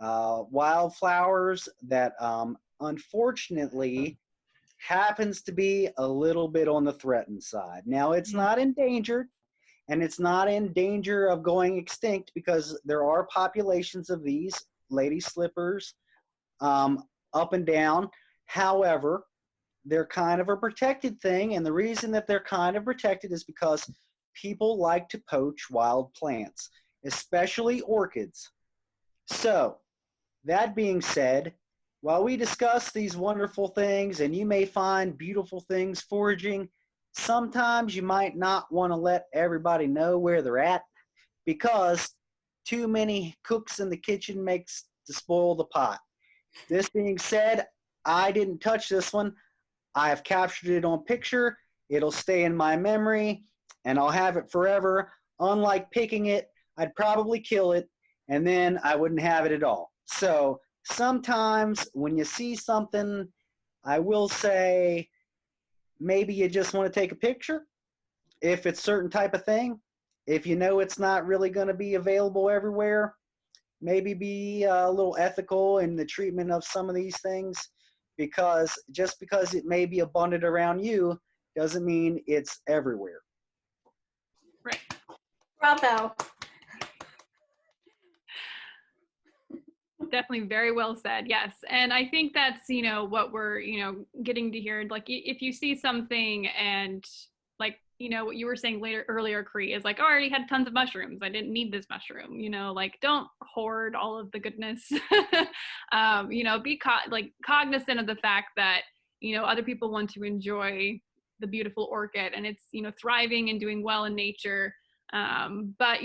wildflowers that unfortunately happens to be a little bit on the threatened side. Now, it's not endangered, and it's not in danger of going extinct because there are populations of these lady slippers up and down. However, they're kind of a protected thing, and the reason that they're kind of protected is because people like to poach wild plants, especially orchids. So, that being said, while we discuss these wonderful things and you may find beautiful things foraging, sometimes you might not want to let everybody know where they're at because too many cooks in the kitchen makes to spoil the pot. This being said, I didn't touch this one. I have captured it on picture. It'll stay in my memory and I'll have it forever. Unlike picking it, I'd probably kill it and then I wouldn't have it at all. So sometimes when you see something, I will say maybe you just want to take a picture if it's certain type of thing. If you know it's not really going to be available everywhere, maybe be a little ethical in the treatment of some of these things, because just because it may be abundant around you doesn't mean it's everywhere. Right. Bravo. Definitely very well said. Yes. And I think that's, what we're, getting to hear. Like, if you see something and like, what you were saying earlier, Cree, is like, oh, I already had tons of mushrooms. I didn't need this mushroom, like, don't hoard all of the goodness. Be cognizant of the fact that, other people want to enjoy the beautiful orchid and it's, thriving and doing well in nature. But,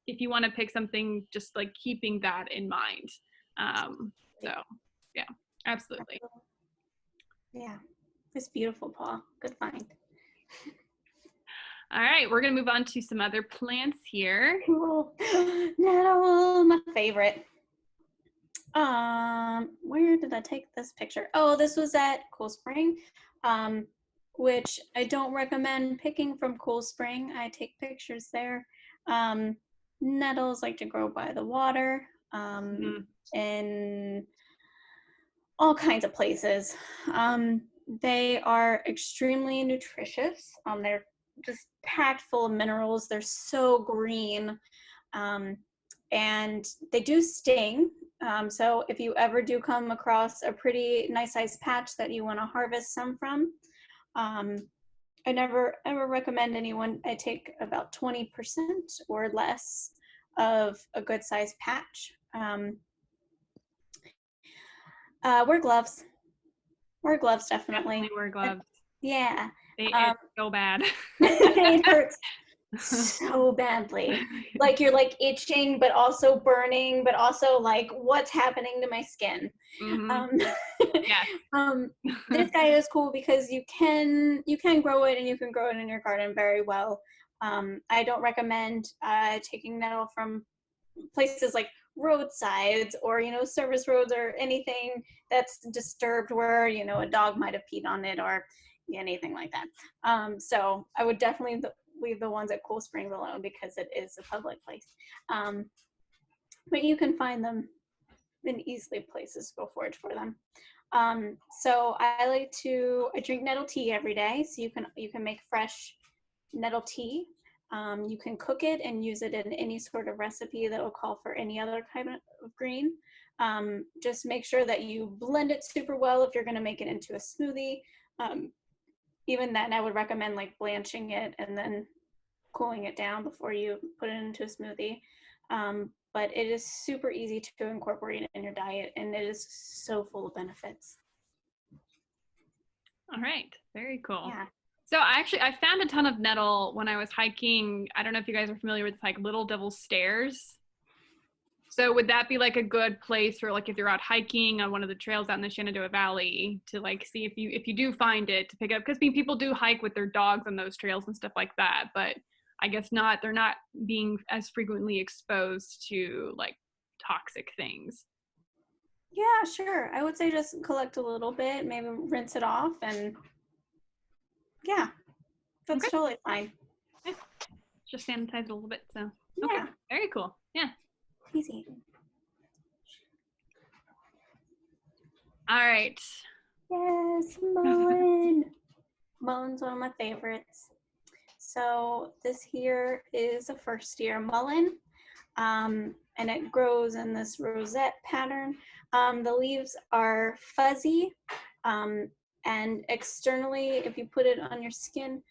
if you want to pick something, just like keeping that in mind. So yeah, absolutely. Yeah, it's beautiful, Paul. Good find. All right, we're gonna move on to some other plants here. Cool. Nettle, my favorite. Where did I take this picture? Oh, this was at Cool Spring, which I don't recommend picking from Cool Spring. I take pictures there. Nettles like to grow by the water, in all kinds of places. They are extremely nutritious. They're just packed full of minerals. They're so green. And they do sting. So if you ever do come across a pretty nice sized patch that you want to harvest some from, I never ever recommend anyone. I take about 20% or less of a good sized patch. Wear gloves. Wear gloves, definitely. Wear gloves. Yeah. It's so bad. It hurts so badly. Like you're like itching, but also burning, but also like what's happening to my skin. Yes. This guy is cool because you can grow it and you can grow it in your garden very well. I don't recommend taking nettle from places like roadsides or service roads or anything that's disturbed where a dog might have peed on it or anything like that. So I would definitely leave the ones at Cool Springs alone because it is a public place. But you can find them in easily places to go forage for them. So I drink nettle tea every day. So you can make fresh nettle tea. You can cook it and use it in any sort of recipe that will call for any other kind of green. Just make sure that you blend it super well if you're going to make it into a smoothie. Even then, I would recommend like blanching it and then cooling it down before you put it into a smoothie. But it is super easy to incorporate in your diet, and it is so full of benefits. All right. Very cool. Yeah. So I found a ton of nettle when I was hiking. I don't know if you guys are familiar with like Little Devil's Stairs. So would that be like a good place for like if you're out hiking on one of the trails out in the Shenandoah Valley to like see if you do find it to pick up? Because people do hike with their dogs on those trails and stuff like that, but I guess not. They're not being as frequently exposed to like toxic things. Yeah, sure. I would say just collect a little bit, maybe rinse it off, and yeah, that's Okay. totally fine. Yeah. Just sanitize it a little bit. So okay, Yeah, very cool. Yeah. easy. All right. Yes, mullein. Mullein's one of my favorites. So this here is a first year mullein, and it grows in this rosette pattern. The leaves are fuzzy, and externally, if you put it on your skin,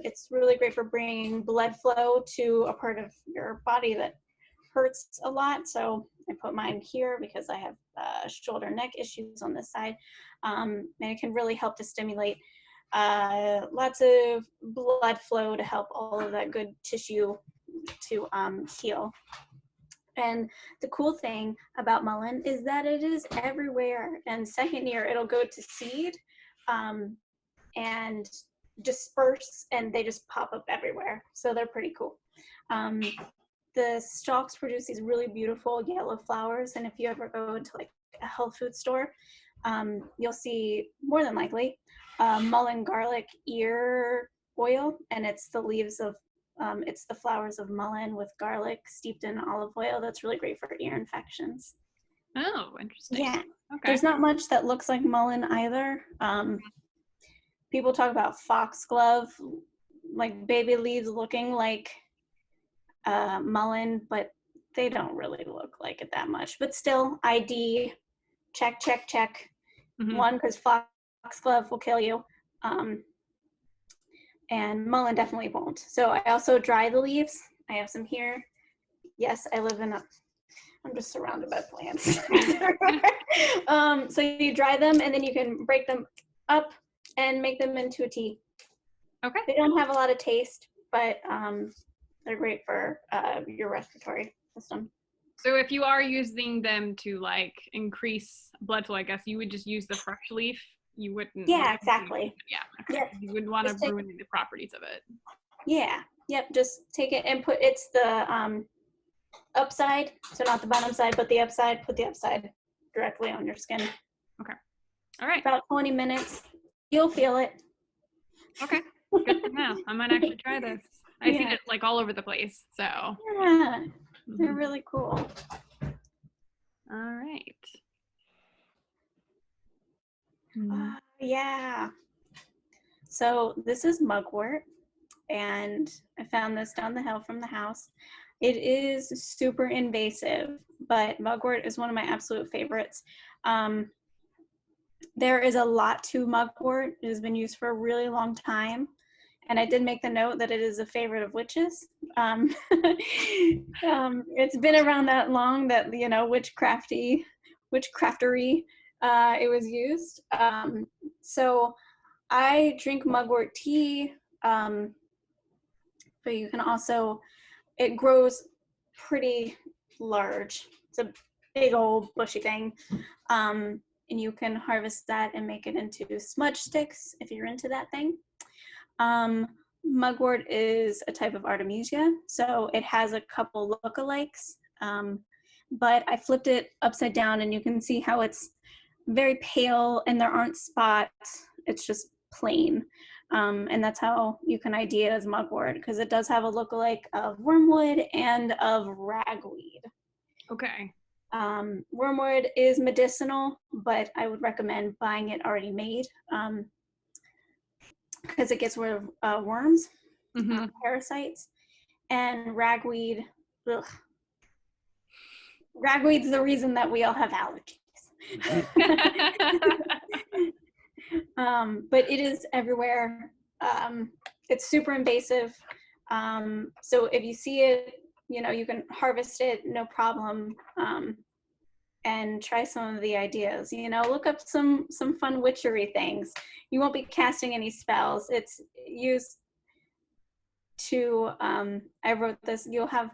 it's really great for bringing blood flow to a part of your body that hurts a lot. So I put mine here because I have shoulder neck issues on this side, and it can really help to stimulate lots of blood flow to help all of that good tissue to heal. And the cool thing about mullein is that it is everywhere. And second year, it'll go to seed and disperse, and they just pop up everywhere. So they're pretty cool. The stalks produce these really beautiful yellow flowers. And if you ever go into like a health food store, you'll see more than likely mullein garlic ear oil, and it's the leaves of it's the flowers of mullein with garlic steeped in olive oil. That's really great for ear infections. Oh, interesting. Yeah. Okay. There's not much that looks like mullein either. People talk about foxglove, like baby leaves looking like mullein, but they don't really look like it that much. But still, ID, check, check, check. Mm-hmm. One, because foxglove will kill you. And mullein definitely won't. So I also dry the leaves. I have some here. Yes, I live in I'm just surrounded by plants. So you dry them, and then you can break them up and make them into a tea. Okay. They don't have a lot of taste, but they're great for your respiratory system. So if you are using them to like increase blood flow, I guess you would just use the fresh leaf. You wouldn't. Yeah, exactly. Yeah. Okay. Yep. You wouldn't want to ruin the properties of it. Yeah. Yep. Just take it and it's the upside, so not the bottom side, but the upside. Put the upside directly on your skin. Okay. All right. About 20 minutes. You'll feel it. Okay. Good to know. I might actually try this. I see it like all over the place. So. Yeah. They're really cool. All right. Yeah. So this is mugwort, and I found this down the hill from the house. It is super invasive, but mugwort is one of my absolute favorites. There is a lot to mugwort. It has been used for a really long time. And I did make the note that it is a favorite of witches. It's been around that long that, you know, witchcraftery, it was used. So I drink mugwort tea, but you can also, it grows pretty large. It's a big old bushy thing. And you can harvest that and make it into smudge sticks if you're into that thing. Mugwort is a type of Artemisia, so it has a couple lookalikes, but I flipped it upside down and you can see how it's very pale and there aren't spots. It's just plain. And that's how you can ID it as mugwort, because it does have a lookalike of wormwood and of ragweed. Okay. Wormwood is medicinal, but I would recommend buying it already made. Because it gets rid of worms, parasites, and ragweed. Ugh. Ragweed's the reason that we all have allergies. But it is everywhere. It's super invasive. So if you see it, you know, you can harvest it, no problem. and try some of the ideas. You know, look up some fun witchery things. You won't be casting any spells. It's used to I wrote this. You'll have,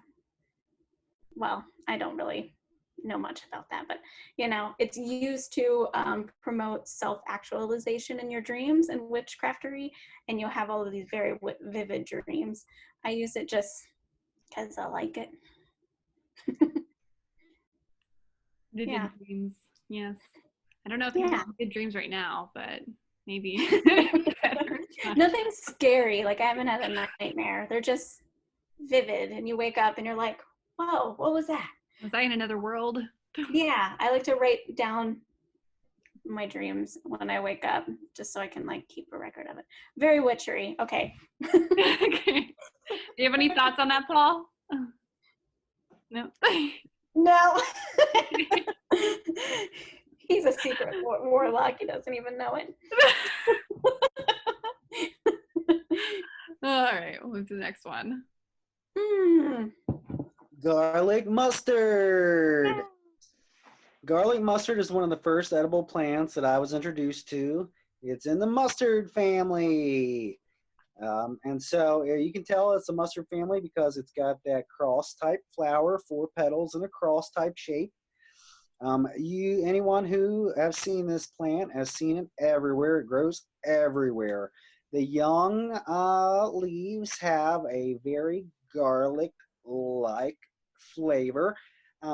well, I don't really know much about that, but you know, it's used to promote self-actualization in your dreams and witchcraftery, and you'll have all of these very vivid dreams. I use it just because I like it. Vivid Yeah. dreams. Yes. I don't know if you have good dreams right now, but maybe. Nothing scary. Like I haven't had a nightmare. They're just vivid, and you wake up and you're like, whoa, what was that? Was I in another world? Yeah, I like to write down my dreams when I wake up, just so I can like keep a record of it. Very witchery. Okay. Okay. Do you have any thoughts on that, Paul? No. No. He's a secret warlock. He doesn't even know it. All right, we'll move to the next one. Garlic mustard. Garlic mustard is one of the first edible plants that I was introduced to. It's in the mustard family. And so you can tell it's a mustard family because it's got that cross type flower, 4 petals in a cross type shape. Anyone who has seen this plant has seen it everywhere. It grows everywhere. The young leaves have a very garlic-like flavor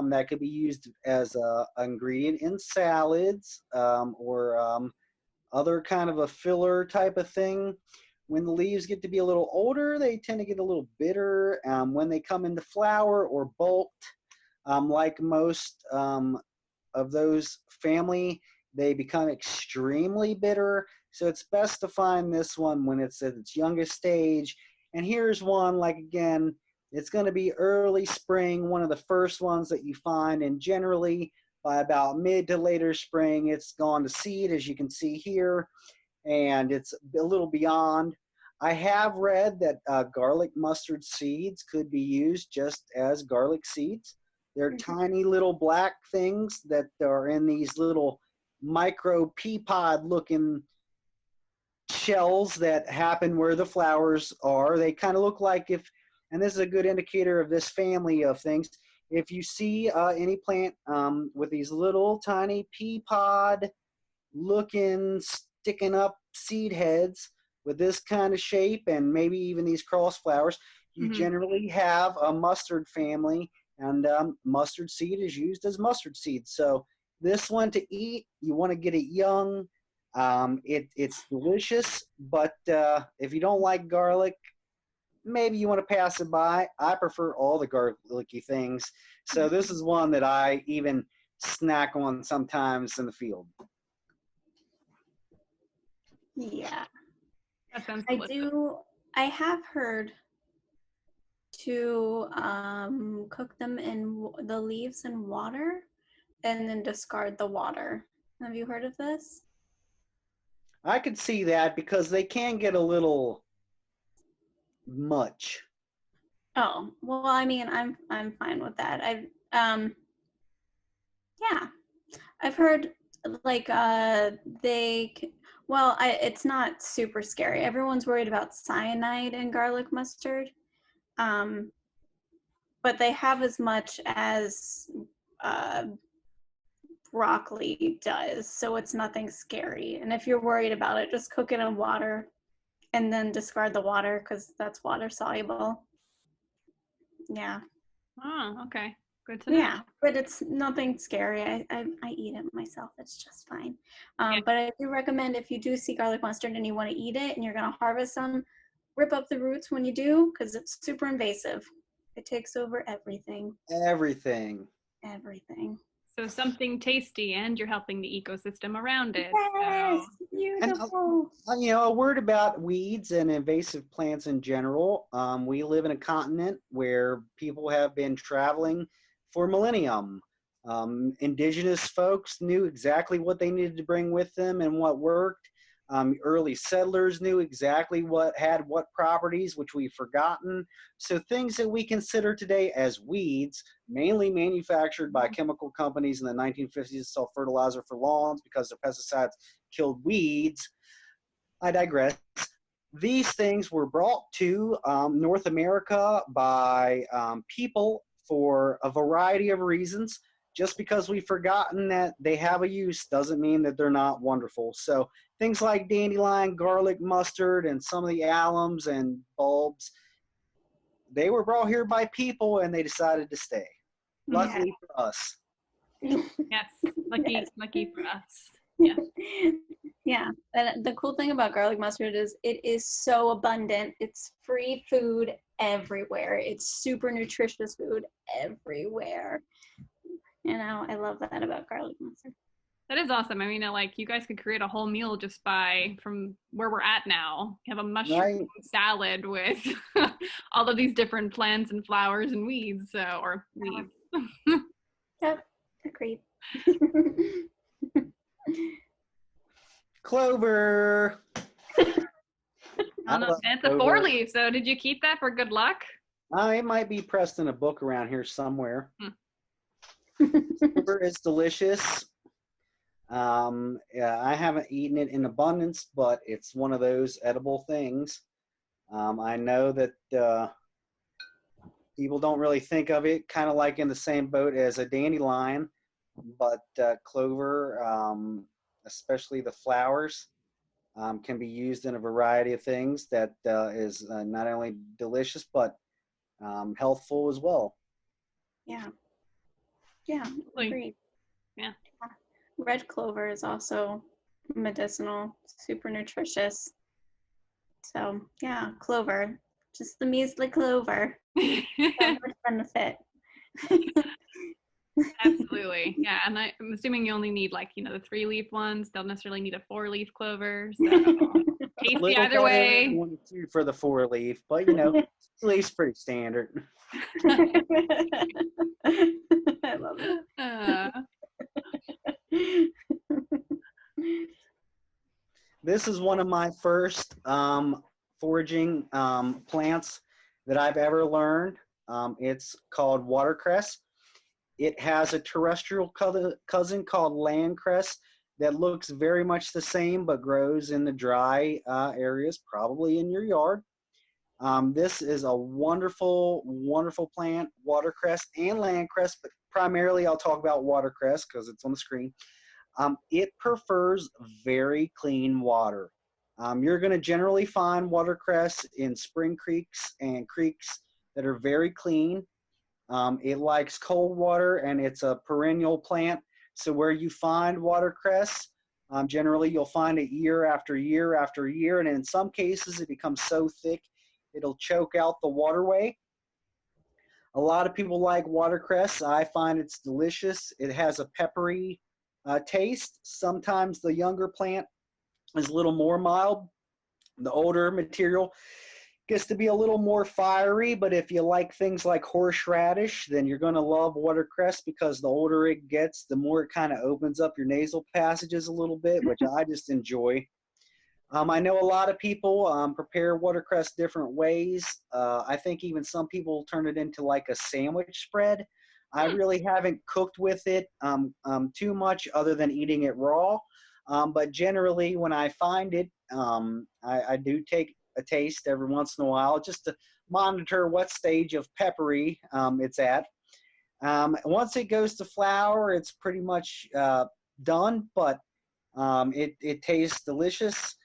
that could be used as an ingredient in salads or other kind of a filler type of thing. When the leaves get to be a little older, they tend to get a little bitter. When they come into flower or bulked, like most of those family, they become extremely bitter. So it's best to find this one when it's at its youngest stage. And here's one, like again, it's going to be early spring, one of the first ones that you find, and generally by about mid to later spring, it's gone to seed, as you can see here, and it's a little beyond. I have read that garlic mustard seeds could be used just as garlic seeds. They're tiny little black things that are in these little micro pea pod looking shells that happen where the flowers are. They kind of look like and this is a good indicator of this family of things, if you see any plant with these little tiny pea pod looking, sticking up seed heads with this kind of shape and maybe even these cross flowers, you generally have a mustard family, and mustard seed is used as mustard seed. So this one to eat, you want to get it young. It's delicious, but if you don't like garlic, maybe you want to pass it by. I prefer all the garlicky things. So this is one that I even snack on sometimes in the field. Yeah. That sounds delicious. I have heard to cook them in the leaves in water and then discard the water. Have you heard of this? I could see that because they can get a little much. Oh, well, I mean, I'm fine with that. Yeah, I've heard like it's not super scary. Everyone's worried about cyanide in garlic mustard, but they have as much as broccoli does, so it's nothing scary. And if you're worried about it, just cook it in water and then discard the water because that's water soluble. Yeah. Oh, okay. Good to know. Yeah, but it's nothing scary. I eat it myself. It's just fine. But I do recommend if you do see garlic mustard and you want to eat it and you're going to harvest some, rip up the roots when you do because it's super invasive. It takes over everything. Everything. Everything. So something tasty, and you're helping the ecosystem around it. Yes, so. beautiful. And, a word about weeds and invasive plants in general. We live in a continent where people have been traveling for millennium. Indigenous folks knew exactly what they needed to bring with them and what worked. Early settlers knew exactly what had what properties, which we've forgotten. So things that we consider today as weeds, mainly manufactured by chemical companies in the 1950s to sell fertilizer for lawns because the pesticides killed weeds. I digress. These things were brought to North America by people for a variety of reasons. Just because we've forgotten that they have a use doesn't mean that they're not wonderful. So things like dandelion, garlic, mustard, and some of the alums and bulbs, they were brought here by people and they decided to stay. Luckily for us. Yes, lucky, Yes. lucky for us. Yeah. Yeah, and the cool thing about garlic mustard is it is so abundant. It's free food everywhere. It's super nutritious food everywhere. You know, I love that about garlic mustard. That is awesome. I mean, like you guys could create a whole meal just by from where we're at now. Have a mushroom Right. salad with all of these different plants and flowers and weeds, or weeds. Yep, agreed. Clover. I don't know. It's a 4-leaf. So did you keep that for good luck? It might be pressed in a book around here somewhere. Hmm. Clover is delicious. Yeah, I haven't eaten it in abundance, but it's one of those edible things. I know that people don't really think of it kind of like in the same boat as a dandelion, but clover, especially the flowers, can be used in a variety of things that is not only delicious, but healthful as well. Yeah. Yeah, Like, agreed. yeah. Red clover is also medicinal, super nutritious. So yeah, clover, just the measly clover. So much benefit. Absolutely. Yeah. And I'm assuming you only need like, the 3-leaf ones. Don't necessarily need a 4-leaf clover. So tasty either way. 1 2 for the 4-leaf, but at least pretty standard. I love it. This is one of my first foraging plants that I've ever learned. It's called watercress. It has a terrestrial cousin called landcress that looks very much the same but grows in the dry areas, probably in your yard. This is a wonderful, wonderful plant, watercress and landcress, but primarily I'll talk about watercress because it's on the screen. It prefers very clean water. You're going to generally find watercress in spring creeks and creeks that are very clean. It likes cold water and it's a perennial plant. So where you find watercress, generally you'll find it year after year after year. And in some cases, it becomes so thick, it'll choke out the waterway. A lot of people like watercress. I find it's delicious. It has a peppery taste. Sometimes the younger plant is a little more mild. The older material gets to be a little more fiery, but if you like things like horseradish, then you're going to love watercress because the older it gets, the more it kind of opens up your nasal passages a little bit, which I just enjoy. I know a lot of people prepare watercress different ways. I think even some people turn it into like a sandwich spread. I really haven't cooked with it too much other than eating it raw. But generally, when I find it, I do take a taste every once in a while just to monitor what stage of peppery it's at. Once it goes to flour, it's pretty much done, but it tastes delicious.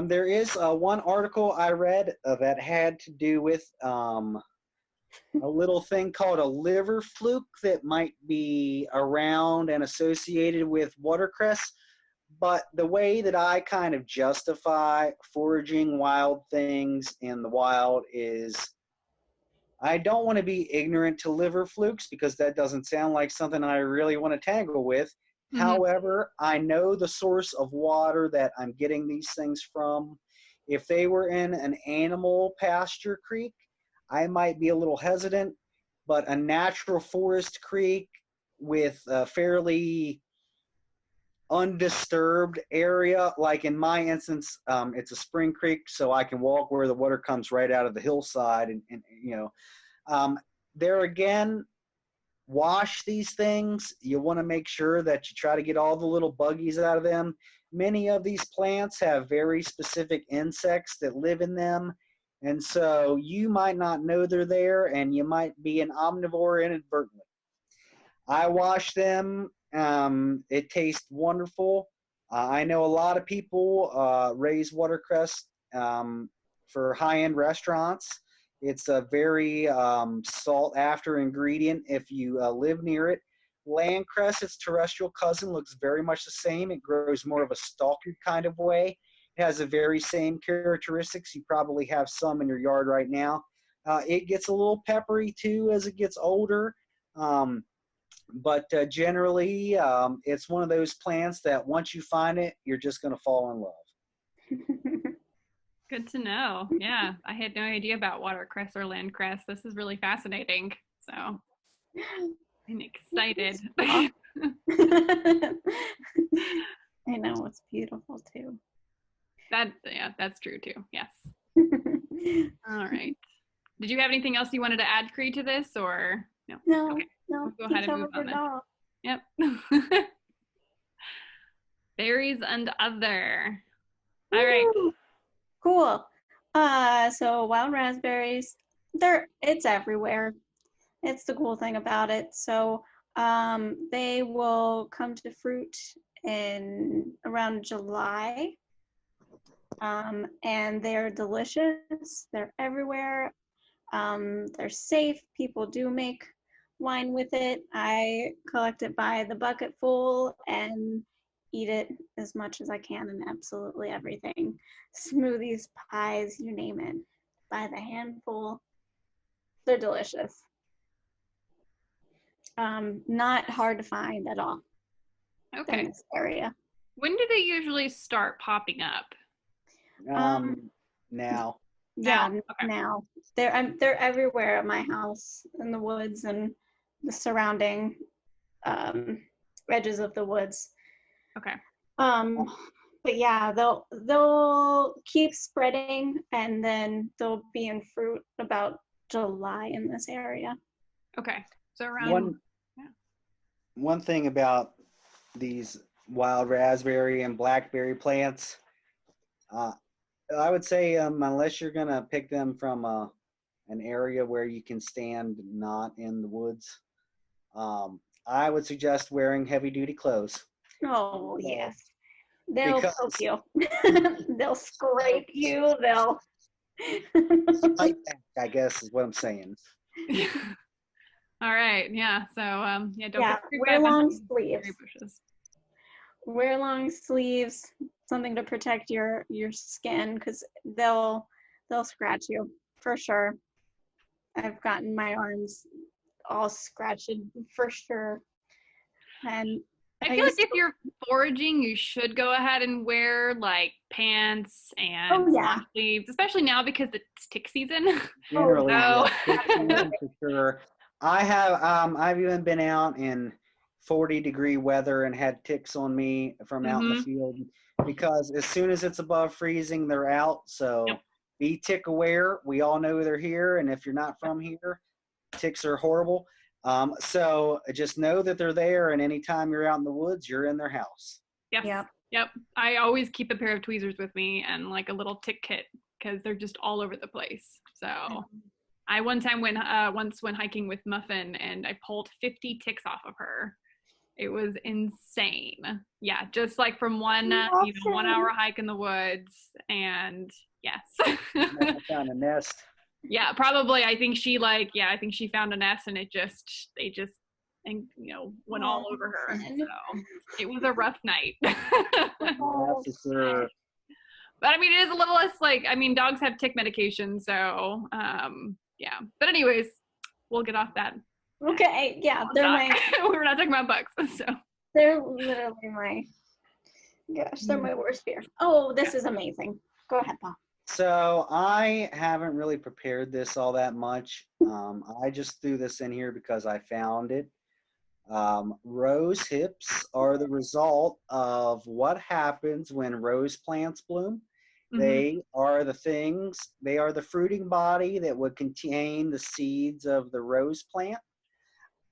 There is one article I read that had to do with a little thing called a liver fluke that might be around and associated with watercress. But the way that I kind of justify foraging wild things in the wild is I don't want to be ignorant to liver flukes because that doesn't sound like something I really want to tangle with. Mm-hmm. However, I know the source of water that I'm getting these things from. If they were in an animal pasture creek, I might be a little hesitant, but a natural forest creek with a fairly undisturbed area. Like in my instance, it's a spring creek, so I can walk where the water comes right out of the hillside. And there again, wash these things. You want to make sure that you try to get all the little buggies out of them. Many of these plants have very specific insects that live in them. And so you might not know they're there, and you might be an omnivore inadvertently. I wash them. It tastes wonderful. I know a lot of people raise watercress for high-end restaurants. It's a very sought-after ingredient if you live near it. Landcress, its terrestrial cousin, looks very much the same. It grows more of a stalky kind of way. It has the very same characteristics. You probably have some in your yard right now. It gets a little peppery too as it gets older. But generally, it's one of those plants that once you find it, you're just going to fall in love. Good to know. Yeah, I had no idea about watercress or landcress. This is really fascinating. So I'm excited. I know, it's beautiful too. That's true too. Yes. All right. Did you have anything else you wanted to add, Cree, to this, or no? No, Okay. no. We'll go ahead and move on then. Yep. Berries and other. All right. Woo! Cool. So wild raspberries, it's everywhere. It's the cool thing about it. So they will come to fruit in around July. And they're delicious. They're everywhere. They're safe. People do make wine with it. I collect it by the bucket full and eat it as much as I can in absolutely everything. Smoothies, pies, you name it. By the handful. They're delicious. Not hard to find at all. Okay. In this area. When do they usually start popping up? Now. Yeah, Okay. now. They're everywhere at my house, in the woods and the surrounding edges of the woods. Okay. But yeah, they'll keep spreading, and then they'll be in fruit about July in this area. Okay. So around one thing about these wild raspberry and blackberry plants, I would say unless you're gonna pick them from an area where you can stand not in the woods, I would suggest wearing heavy duty clothes. Oh yes, they'll poke you. They'll scrape you. They'll. I guess is what I'm saying. All right. Yeah. So don't wear long sleeves. Wear long sleeves. Something to protect your skin, because they'll scratch you for sure. I've gotten my arms all scratched for sure. And I feel like if you're foraging, you should go ahead and wear like pants and long sleeves, especially now because it's tick season. Generally, for sure. I've even been out in 40-degree weather and had ticks on me from out in the field, because as soon as it's above freezing, they're out. So be tick aware. We all know they're here, and if you're not from here, ticks are horrible. So just know that they're there, and anytime you're out in the woods, you're in their house. Yes. Yep. I always keep a pair of tweezers with me and like a little tick kit, because they're just all over the place. So I once went hiking with Muffin, and I pulled 50 ticks off of her. It was insane. Yeah, just like from one 1 hour hike in the woods. And yes. I found a nest. Yeah, probably. I think she found a nest, and they just went all over her. So it was a rough night. That's for sure. But I mean, it is a little less dogs have tick medication, so yeah. But anyways, we'll get off that. Okay, yeah, we're not talking about bugs, so they're literally they're my worst fear. Oh, this is amazing. Go ahead, Paul. So I haven't really prepared this all that much. I just threw this in here because I found it. Rose hips are the result of what happens when rose plants bloom. Mm-hmm. They are the fruiting body that would contain the seeds of the rose plant.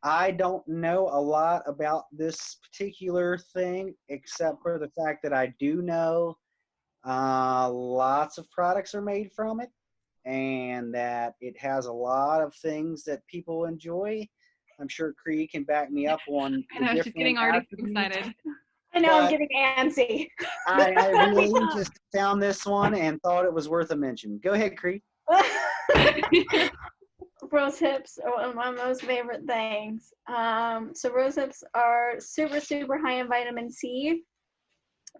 I don't know a lot about this particular thing, except for the fact that I do know lots of products are made from it, and that it has a lot of things that people enjoy. I'm sure Cree can back me up on I the know she's getting different already attributes, excited. I know I'm but getting antsy. I really just found this one and thought it was worth a mention. Go ahead, Cree. Rose hips are one of my most favorite things. So rose hips are super, super high in vitamin C.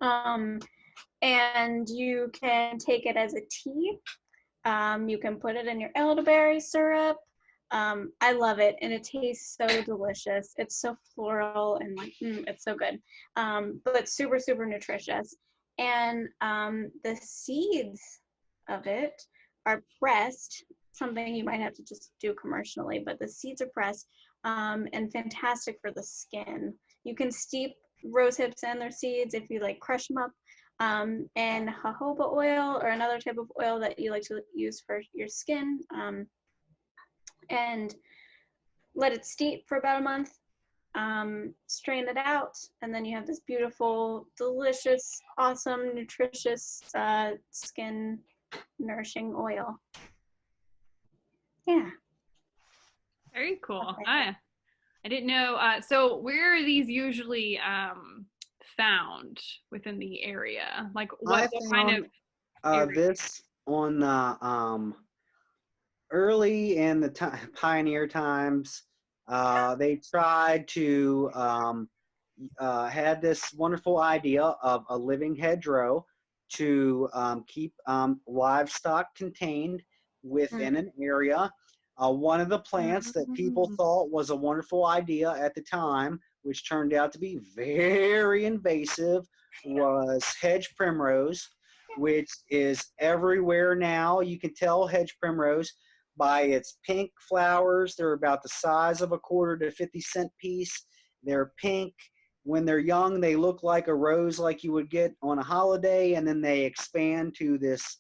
And you can take it as a tea. You can put it in your elderberry syrup. I love it, and it tastes so delicious. It's so floral and like, it's so good. But super, super nutritious. And the seeds of it are pressed, something you might have to just do commercially, but the seeds are pressed and fantastic for the skin. You can steep rose hips and their seeds if you like crush them up and jojoba oil or another type of oil that you like to use for your skin, and let it steep for about a month. Strain it out, and then you have this beautiful, delicious, awesome, nutritious skin nourishing oil. Yeah. Very cool. I didn't know. So where are these usually found within the area? Like what kind of area? This on the early in the pioneer times. They tried to had this wonderful idea of a living hedgerow to keep livestock contained within an area. One of the plants that people thought was a wonderful idea at the time, which turned out to be very invasive, was hedge primrose, which is everywhere now. You can tell hedge primrose by its pink flowers. They're about the size of a quarter to 50-cent piece. They're pink. When they're young, they look like a rose like you would get on a holiday, and then they expand to this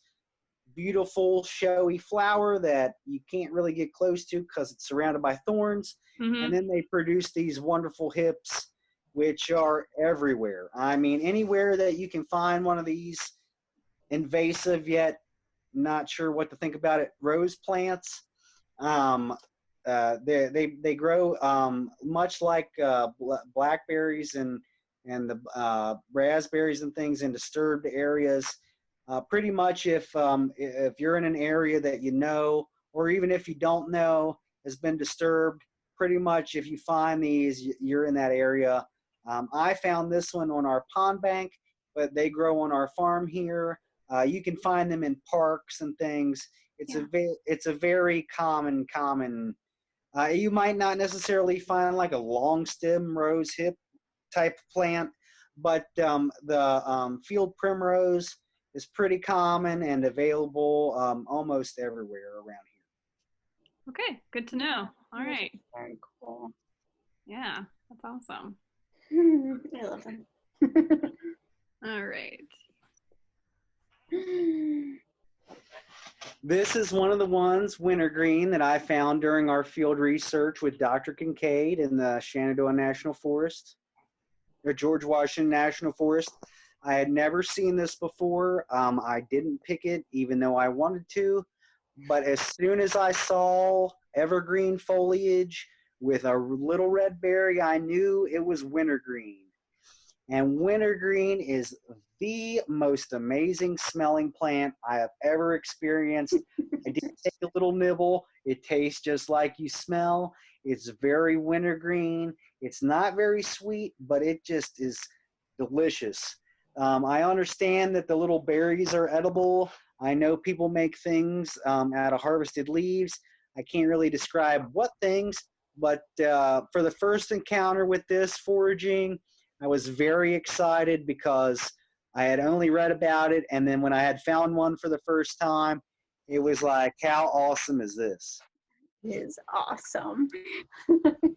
beautiful, showy flower that you can't really get close to because it's surrounded by thorns. Mm-hmm. And then they produce these wonderful hips, which are everywhere. I mean, anywhere that you can find one of these invasive yet not sure what to think about it rose plants. They grow much like blackberries and the raspberries and things in disturbed areas. Pretty much if you're in an area that you know, or even if you don't know, has been disturbed, pretty much if you find these, you're in that area. I found this one on our pond bank, but they grow on our farm here. You can find them in parks and things. It's a very common. You might not necessarily find like a long stem rose hip type plant, but the field primrose is pretty common and available almost everywhere around here. Okay, good to know. All right. Very cool. Yeah, that's awesome. I love them. All right. This is one of the ones, wintergreen, that I found during our field research with Dr. Kincaid in the Shenandoah National Forest, or George Washington National Forest. I had never seen this before. I didn't pick it, even though I wanted to. But as soon as I saw evergreen foliage with a little red berry, I knew it was wintergreen. And wintergreen is the most amazing smelling plant I have ever experienced. I did take a little nibble. It tastes just like you smell. It's very wintergreen. It's not very sweet, but it just is delicious. I understand that the little berries are edible. I know people make things out of harvested leaves. I can't really describe what things, but for the first encounter with this foraging, I was very excited because I had only read about it, and then when I had found one for the first time, it was like, how awesome is this? is awesome.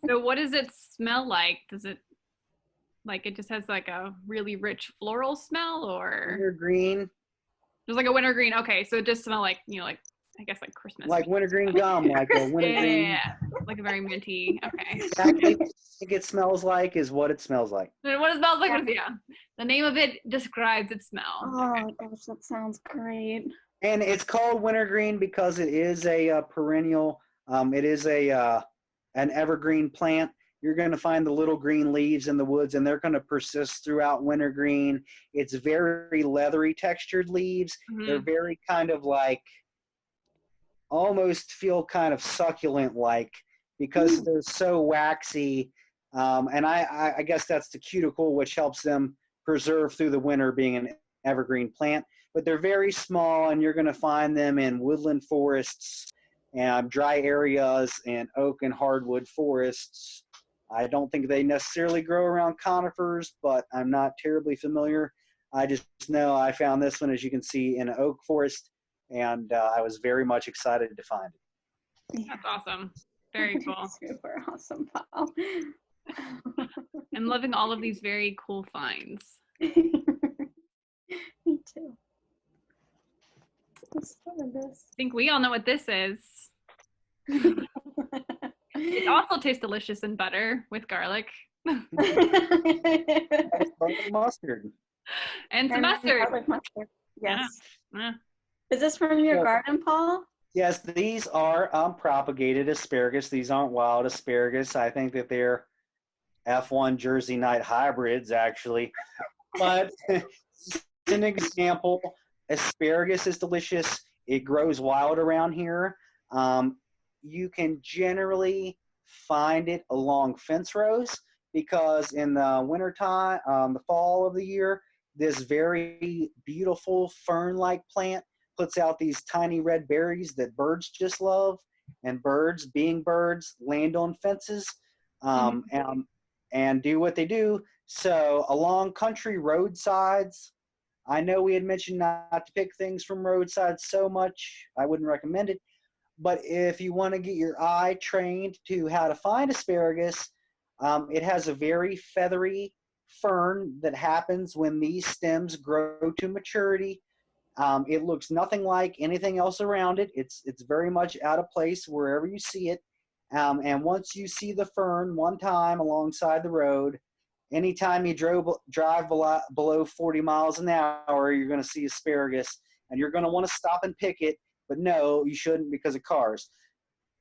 So what does it smell like? Does it like it just has like a really rich floral smell, or Wintergreen, just like a wintergreen? Okay, so it just smell like, like I guess like Christmas. like wintergreen gum, like a wintergreen. Yeah, like a very minty. Okay. Exactly what I think it smells like is what it smells like. And what it smells like? Yeah. The name of it describes its smell. Oh gosh, that sounds great. And it's called wintergreen because it is a perennial. It is an evergreen plant. You're going to find the little green leaves in the woods, and they're going to persist throughout wintergreen. It's very leathery textured leaves. Mm-hmm. They're very kind of like, almost feel kind of succulent like, because they're so waxy. And I guess that's the cuticle, which helps them preserve through the winter, being an evergreen plant. But they're very small, and you're going to find them in woodland forests and dry areas and oak and hardwood forests. I don't think they necessarily grow around conifers, but I'm not terribly familiar. I just know I found this one, as you can see, in an oak forest, and I was very much excited to find it. That's awesome. Very cool. Super awesome, Paul. I'm loving all of these very cool finds. Me too. What's this? I think we all know what this is. It also tastes delicious in butter with garlic. Mustard. And some mustard. Garlic mustard. Yes. Yeah. Is this from your garden, Paul? Yes, these are propagated asparagus. These aren't wild asparagus. I think that they're F1 Jersey Night hybrids, actually. But an example, asparagus is delicious. It grows wild around here. You can generally find it along fence rows, because in the wintertime, the fall of the year, this very beautiful fern-like plant puts out these tiny red berries that birds just love, and birds, being birds, land on fences and do what they do. So along country roadsides, I know we had mentioned not to pick things from roadsides so much. I wouldn't recommend it. But if you want to get your eye trained to how to find asparagus, it has a very feathery fern that happens when these stems grow to maturity. It looks nothing like anything else around it. It's very much out of place wherever you see it. And once you see the fern one time alongside the road, anytime you drive below 40 miles an hour, you're going to see asparagus, and you're going to want to stop and pick it. But no, you shouldn't, because of cars.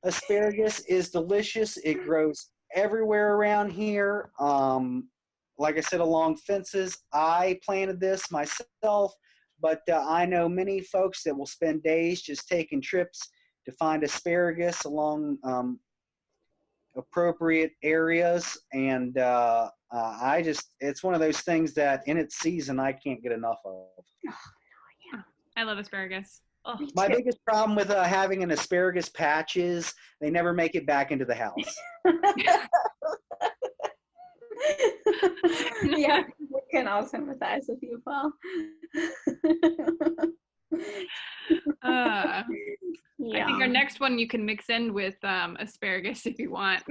Asparagus is delicious. It grows everywhere around here. Like I said, along fences. I planted this myself, but I know many folks that will spend days just taking trips to find asparagus along appropriate areas. And it's one of those things that in its season, I can't get enough of. Oh, yeah. I love asparagus. Oh. My biggest problem with having an asparagus patch is they never make it back into the house. Yeah, we can all sympathize with you, Paul. I think our next one you can mix in with asparagus if you want.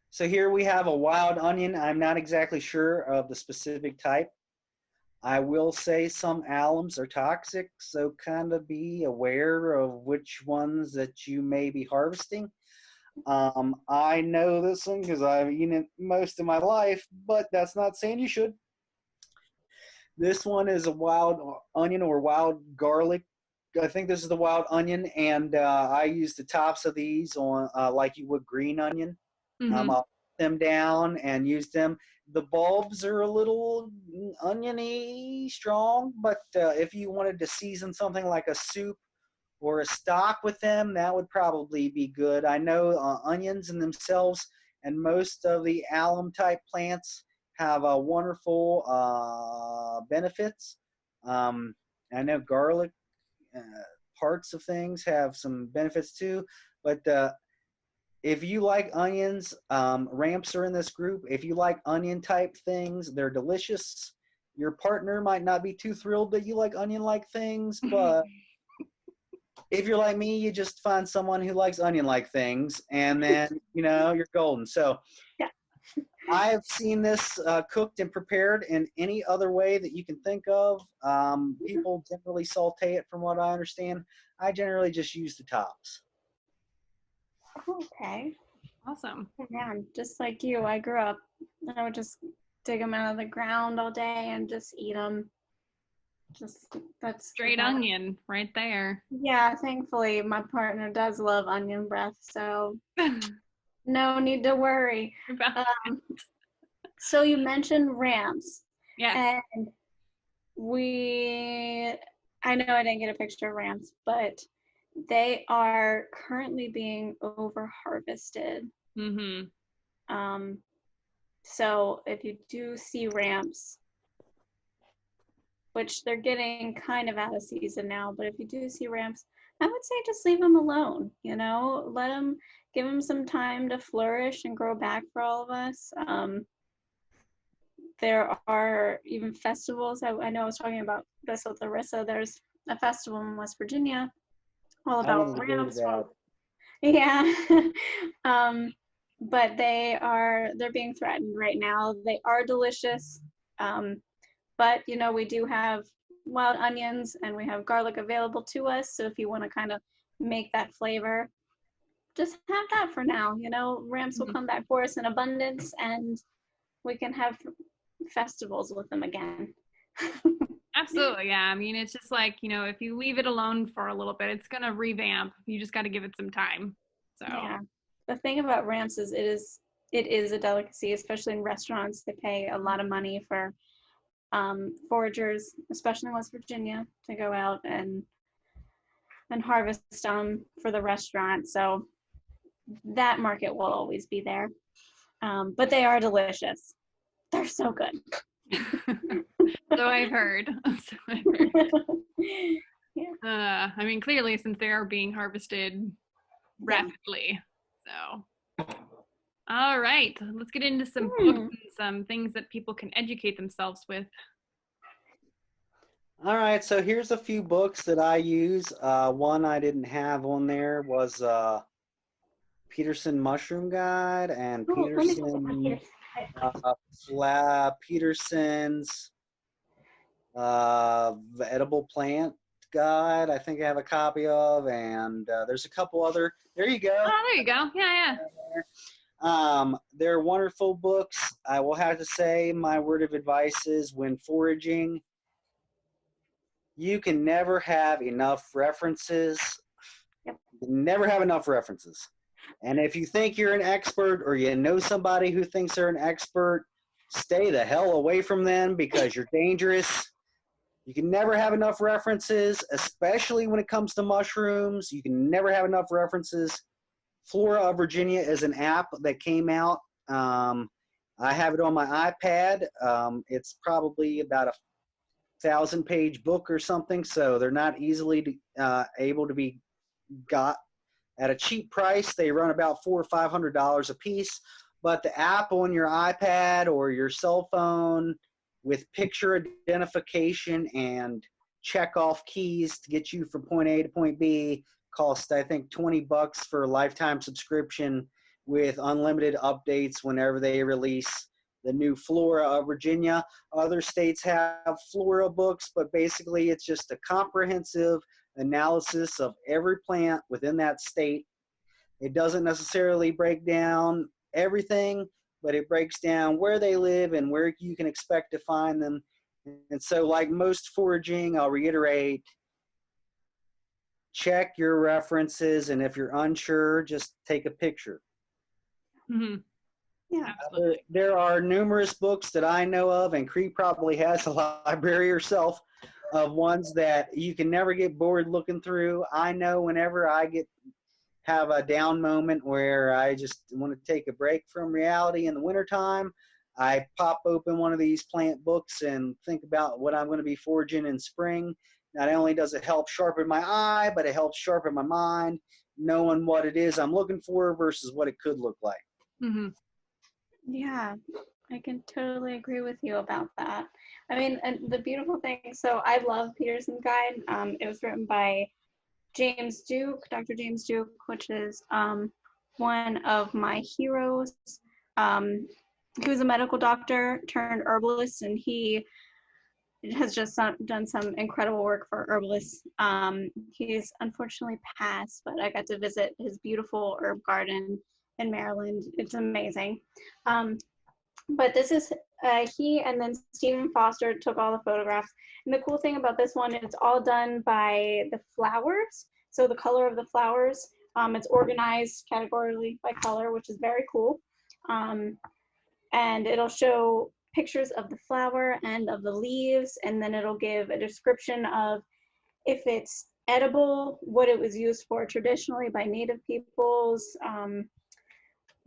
So here we have a wild onion. I'm not exactly sure of the specific type. I will say some alums are toxic, so kind of be aware of which ones that you may be harvesting. I know this one because I've eaten it most of my life, but that's not saying you should. This one is a wild onion or wild garlic. I think this is the wild onion, and I use the tops of these on like you would green onion. Mm-hmm. I'll put them down and use them. The bulbs are a little oniony strong, but if you wanted to season something like a soup or a stock with them, that would probably be good. I know onions in themselves and most of the alum type plants have wonderful benefits. I know garlic, parts of things have some benefits too, but if you like onions, ramps are in this group. If you like onion type things, they're delicious. Your partner might not be too thrilled that you like onion like things, but if you're like me, you just find someone who likes onion-like things, and then, you're golden. So Yeah. I've seen this cooked and prepared in any other way that you can think of. People generally saute it, from what I understand. I generally just use the tops. Okay. Awesome. Yeah, just like you, I grew up, I would just dig them out of the ground all day and just eat them. That's Straight onion right there. Yeah, thankfully my partner does love onion breath, so no need to worry. So you mentioned ramps. Yes. And I know I didn't get a picture of ramps, but they are currently being over harvested. Mm-hmm. So if you do see ramps, which they're getting kind of out of season now, but if you do see ramps, I would say just leave them alone, give them some time to flourish and grow back for all of us. There are even festivals. I know I was talking about this with Larissa. There's a festival in West Virginia all I about want to go to ramps. that. Yeah. But they're being threatened right now. They are delicious. But we do have wild onions and we have garlic available to us. So if you want to kind of make that flavor, just have that for now. Ramps will come back for us in abundance and we can have festivals with them again. Absolutely. Yeah. I mean, it's just like, if you leave it alone for a little bit, it's going to revamp. You just got to give it some time. So, yeah. The thing about ramps is it is a delicacy, especially in restaurants. They pay a lot of money for foragers, especially in West Virginia, to go out and harvest them for the restaurant. So that market will always be there. But they are delicious. They're so good. so I've heard. Yeah. I mean, clearly, since they are being harvested rapidly. So, all right, let's get into some books and some things that people can educate themselves with. All right, so here's a few books that I use. One I didn't have on there was Peterson Mushroom Guide and Peterson's the Edible Plant Guide. I think I have a copy of, and there's a couple other. There you go. Oh, there you go. Yeah. They're wonderful books. I will have to say, my word of advice is, when foraging, you can never have enough references. Yep. Never have enough references. And if you think you're an expert or you know somebody who thinks they're an expert, stay the hell away from them because you're dangerous. You can never have enough references, especially when it comes to mushrooms. You can never have enough references. Flora of Virginia is an app that came out. I have it on my iPad. It's probably about a 1,000-page book or something, so they're not easily able to be got at a cheap price. They run about $400 or $500 a piece, but the app on your iPad or your cell phone with picture identification and check off keys to get you from point A to point B costs, I think, $20 for a lifetime subscription with unlimited updates whenever they release the new Flora of Virginia. Other states have Flora books, but basically it's just a comprehensive analysis of every plant within that state. It doesn't necessarily break down everything, but it breaks down where they live and where you can expect to find them. And so, like most foraging, I'll reiterate, check your references, and if you're unsure, just take a picture. Mm-hmm. Yeah. There are numerous books that I know of, and Cree probably has a library herself, of ones that you can never get bored looking through. I know whenever I have a down moment where I just want to take a break from reality in the wintertime, I pop open one of these plant books and think about what I'm going to be foraging in spring. Not only does it help sharpen my eye, but it helps sharpen my mind, knowing what it is I'm looking for versus what it could look like. Mm-hmm. Yeah, I can totally agree with you about that. I mean, and the beautiful thing, so I love Peterson's Guide. It was written by James Duke, Dr. James Duke, which is one of my heroes. He was a medical doctor turned herbalist, and he has just done some incredible work for herbalists. He's unfortunately passed, but I got to visit his beautiful herb garden in Maryland. It's amazing. But this is he, and then Stephen Foster took all the photographs. And the cool thing about this one, it's all done by the flowers. So the color of the flowers, it's organized categorically by color, which is very cool. And it'll show pictures of the flower and of the leaves, and then it'll give a description of if it's edible, what it was used for traditionally by Native peoples.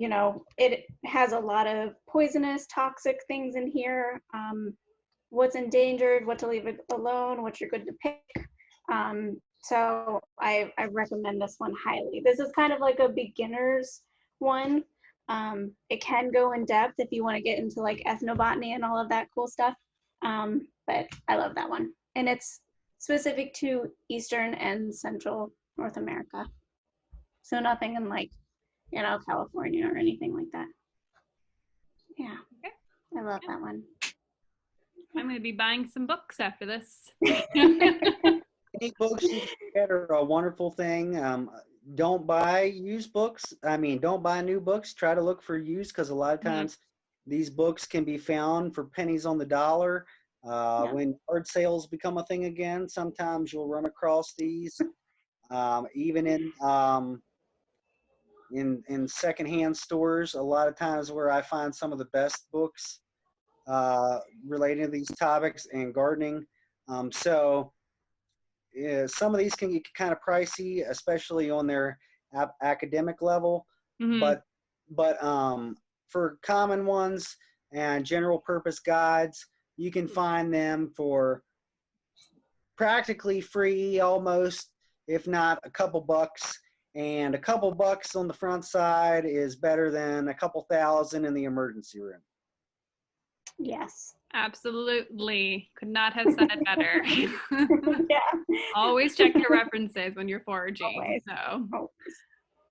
You know, it has a lot of poisonous, toxic things in here. What's endangered, what to leave it alone, what you're good to pick. So I recommend this one highly. This is kind of like a beginner's one. It can go in depth if you want to get into like ethnobotany and all of that cool stuff. But I love that one. And it's specific to Eastern and Central North America. So nothing in like, you know, California or anything like that. Yeah, Okay. I love that one. I'm going to be buying some books after this. Any books you can get are a wonderful thing. Don't buy used books. I mean, don't buy new books. Try to look for used, because a lot of times these books can be found for pennies on the dollar. When yard sales become a thing again, sometimes you'll run across these. Even in secondhand stores, a lot of times where I find some of the best books relating to these topics and gardening. So some of these can get kind of pricey, especially on their academic level. But for common ones and general purpose guides, you can find them for practically free, almost, if not a couple bucks. And a couple bucks on the front side is better than a couple thousand in the emergency room. Yes. Absolutely. Could not have said it better. Yeah. Always check your references when you're foraging. Always. So, Always.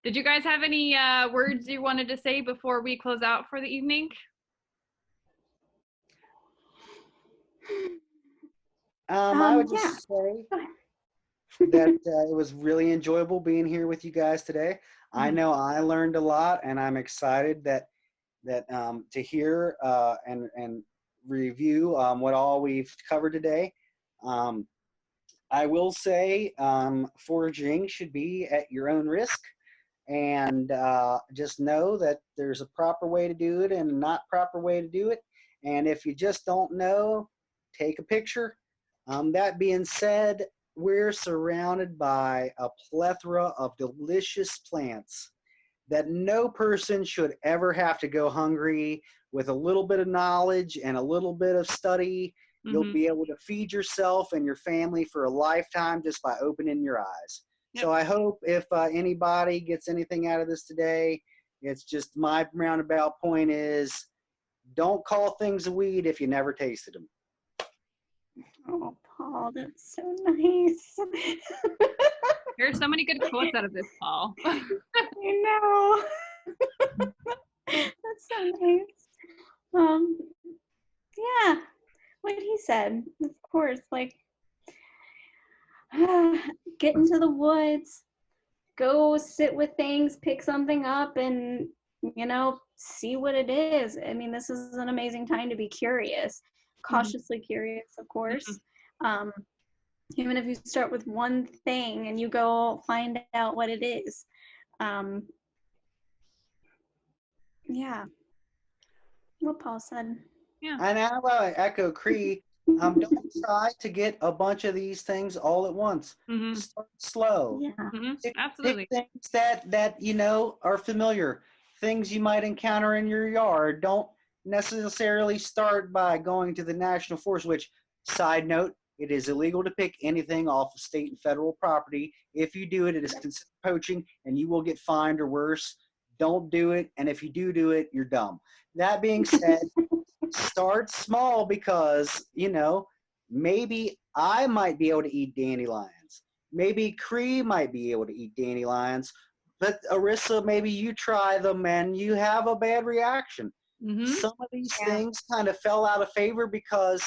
did you guys have any words you wanted to say before we close out for the evening? I would just say that it was really enjoyable being here with you guys today. I know I learned a lot, and I'm excited that to hear and review what all we've covered today. I will say foraging should be at your own risk, and just know that there's a proper way to do it and a not proper way to do it. And if you just don't know, take a picture. That being said, we're surrounded by a plethora of delicious plants that no person should ever have to go hungry. With a little bit of knowledge and a little bit of study, you'll be able to feed yourself and your family for a lifetime just by opening your eyes. Yep. So I hope if anybody gets anything out of this today, it's just my roundabout point is, don't call things a weed if you never tasted them. Oh, Paul, that's so nice. There's so many good quotes out of this, Paul. I know. That's so nice. Yeah, what he said, of course, like, get into the woods, go sit with things, pick something up, and, you know, see what it is. I mean, this is an amazing time to be curious, cautiously curious, of course. Even if you start with one thing and you go find out what it is. Yeah, what Paul said. Yeah. And I will echo Cree. Don't try to get a bunch of these things all at once. Start slow. Yeah. Absolutely. Pick things that you know are familiar, things you might encounter in your yard. Don't necessarily start by going to the national forest, which, side note, it is illegal to pick anything off of state and federal property. If you do it, it is considered poaching, and you will get fined or worse. Don't do it, and if you do it, you're dumb. That being said, start small, because, you know, maybe I might be able to eat dandelions. Maybe Cree might be able to eat dandelions, but Arissa, maybe you try them and you have a bad reaction. Some of these things kind of fell out of favor because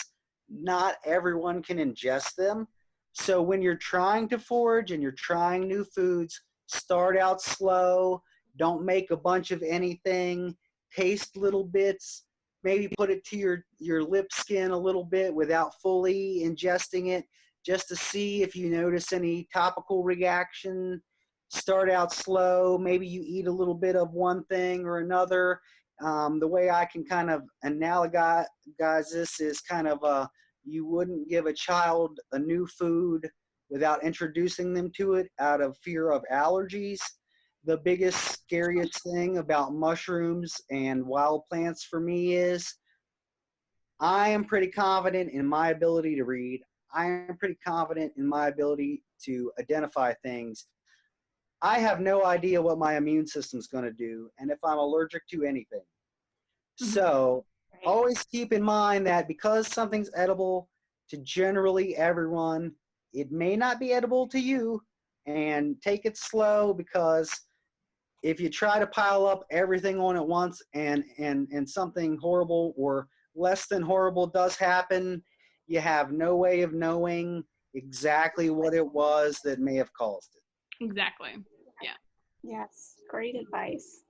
not everyone can ingest them. So when you're trying to forage and you're trying new foods, start out slow. Don't make a bunch of anything. Taste little bits. Maybe put it to your lip skin a little bit without fully ingesting it, just to see if you notice any topical reaction. Start out slow. Maybe you eat a little bit of one thing or another. The way I can kind of analogize this is kind of you wouldn't give a child a new food without introducing them to it out of fear of allergies. The biggest, scariest thing about mushrooms and wild plants for me is I am pretty confident in my ability to read. I am pretty confident in my ability to identify things. I have no idea what my immune system's going to do and if I'm allergic to anything. So always keep in mind that because something's edible to generally everyone, it may not be edible to you, and take it slow, because if you try to pile up everything on at once and something horrible or less than horrible does happen, you have no way of knowing exactly what it was that may have caused it. Exactly. Yeah. Yes. Great advice.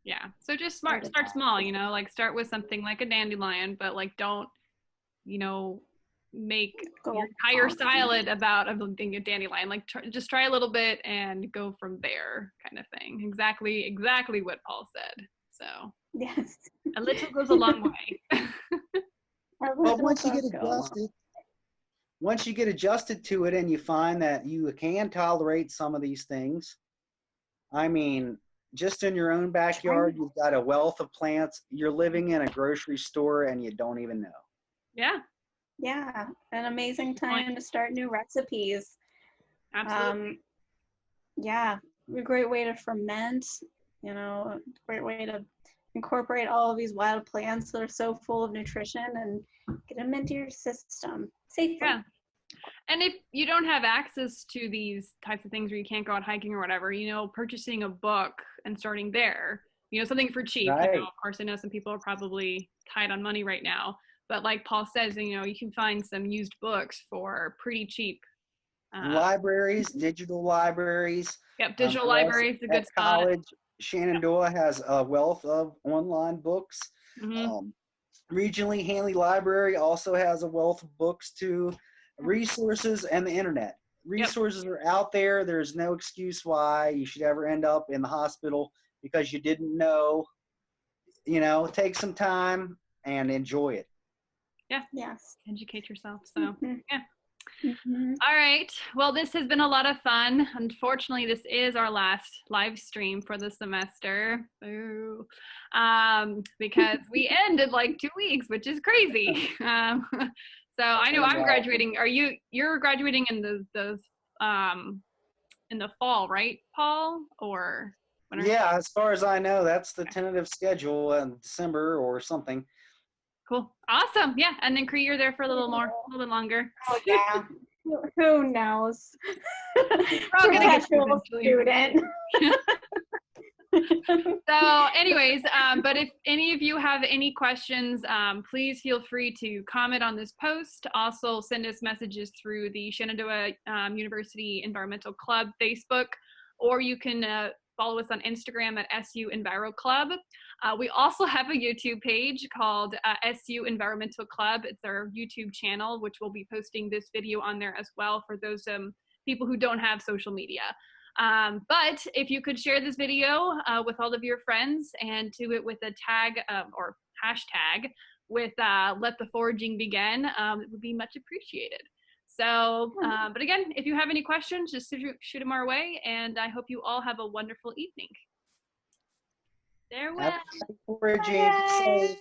Yeah. So just start small, you know, like start with something like a dandelion, but like don't, you know, make your entire salad about a dandelion. Like just try a little bit and go from there, kind of thing. Exactly what Paul said. So yes, a little goes a long way. But once you get adjusted to it and you find that you can tolerate some of these things, I mean, just in your own backyard, you've got a wealth of plants. You're living in a grocery store and you don't even know. Yeah. Yeah, an amazing time to start new recipes. Absolutely. Yeah, a great way to ferment, you know, a great way to incorporate all of these wild plants that are so full of nutrition and get them into your system safely. Yeah. And if you don't have access to these types of things, or you can't go out hiking or whatever, you know, purchasing a book and starting there, you know, something for cheap. Right. You know, of course, I know some people are probably tight on money right now, but like Paul says, you know, you can find some used books for pretty cheap. Libraries, digital libraries. Yep, digital libraries, a good spot. College, Shenandoah has a wealth of online books. Regionally, Hanley Library also has a wealth of books too. Resources and the internet. Resources are out there. There's no excuse why you should ever end up in the hospital because you didn't know. You know, take some time and enjoy it. Yeah. Yes. Educate yourself. So, yeah. All right. Well, this has been a lot of fun. Unfortunately, this is our last live stream for the semester. Boo. Because we end in like 2 weeks, which is crazy. So I know I'm graduating. You're graduating in the fall, right, Paul? Or when yeah, as far as I know, that's the tentative schedule in December or something. Cool. Awesome. Yeah. And then Cree, you're there for a little bit longer. Oh yeah. Who knows? We're all gonna get student. So anyways, but if any of you have any questions, please feel free to comment on this post. Also send us messages through the Shenandoah University Environmental Club Facebook, or you can follow us on Instagram at SU Enviro Club. We also have a YouTube page called SU Environmental Club. It's our YouTube channel, which we'll be posting this video on there as well for those people who don't have social media. But if you could share this video with all of your friends and do it with a tag or hashtag with Let the Foraging Begin, it would be much appreciated. So, but again, if you have any questions, just shoot them our way, and I hope you all have a wonderful evening. Farewell. Happy foraging.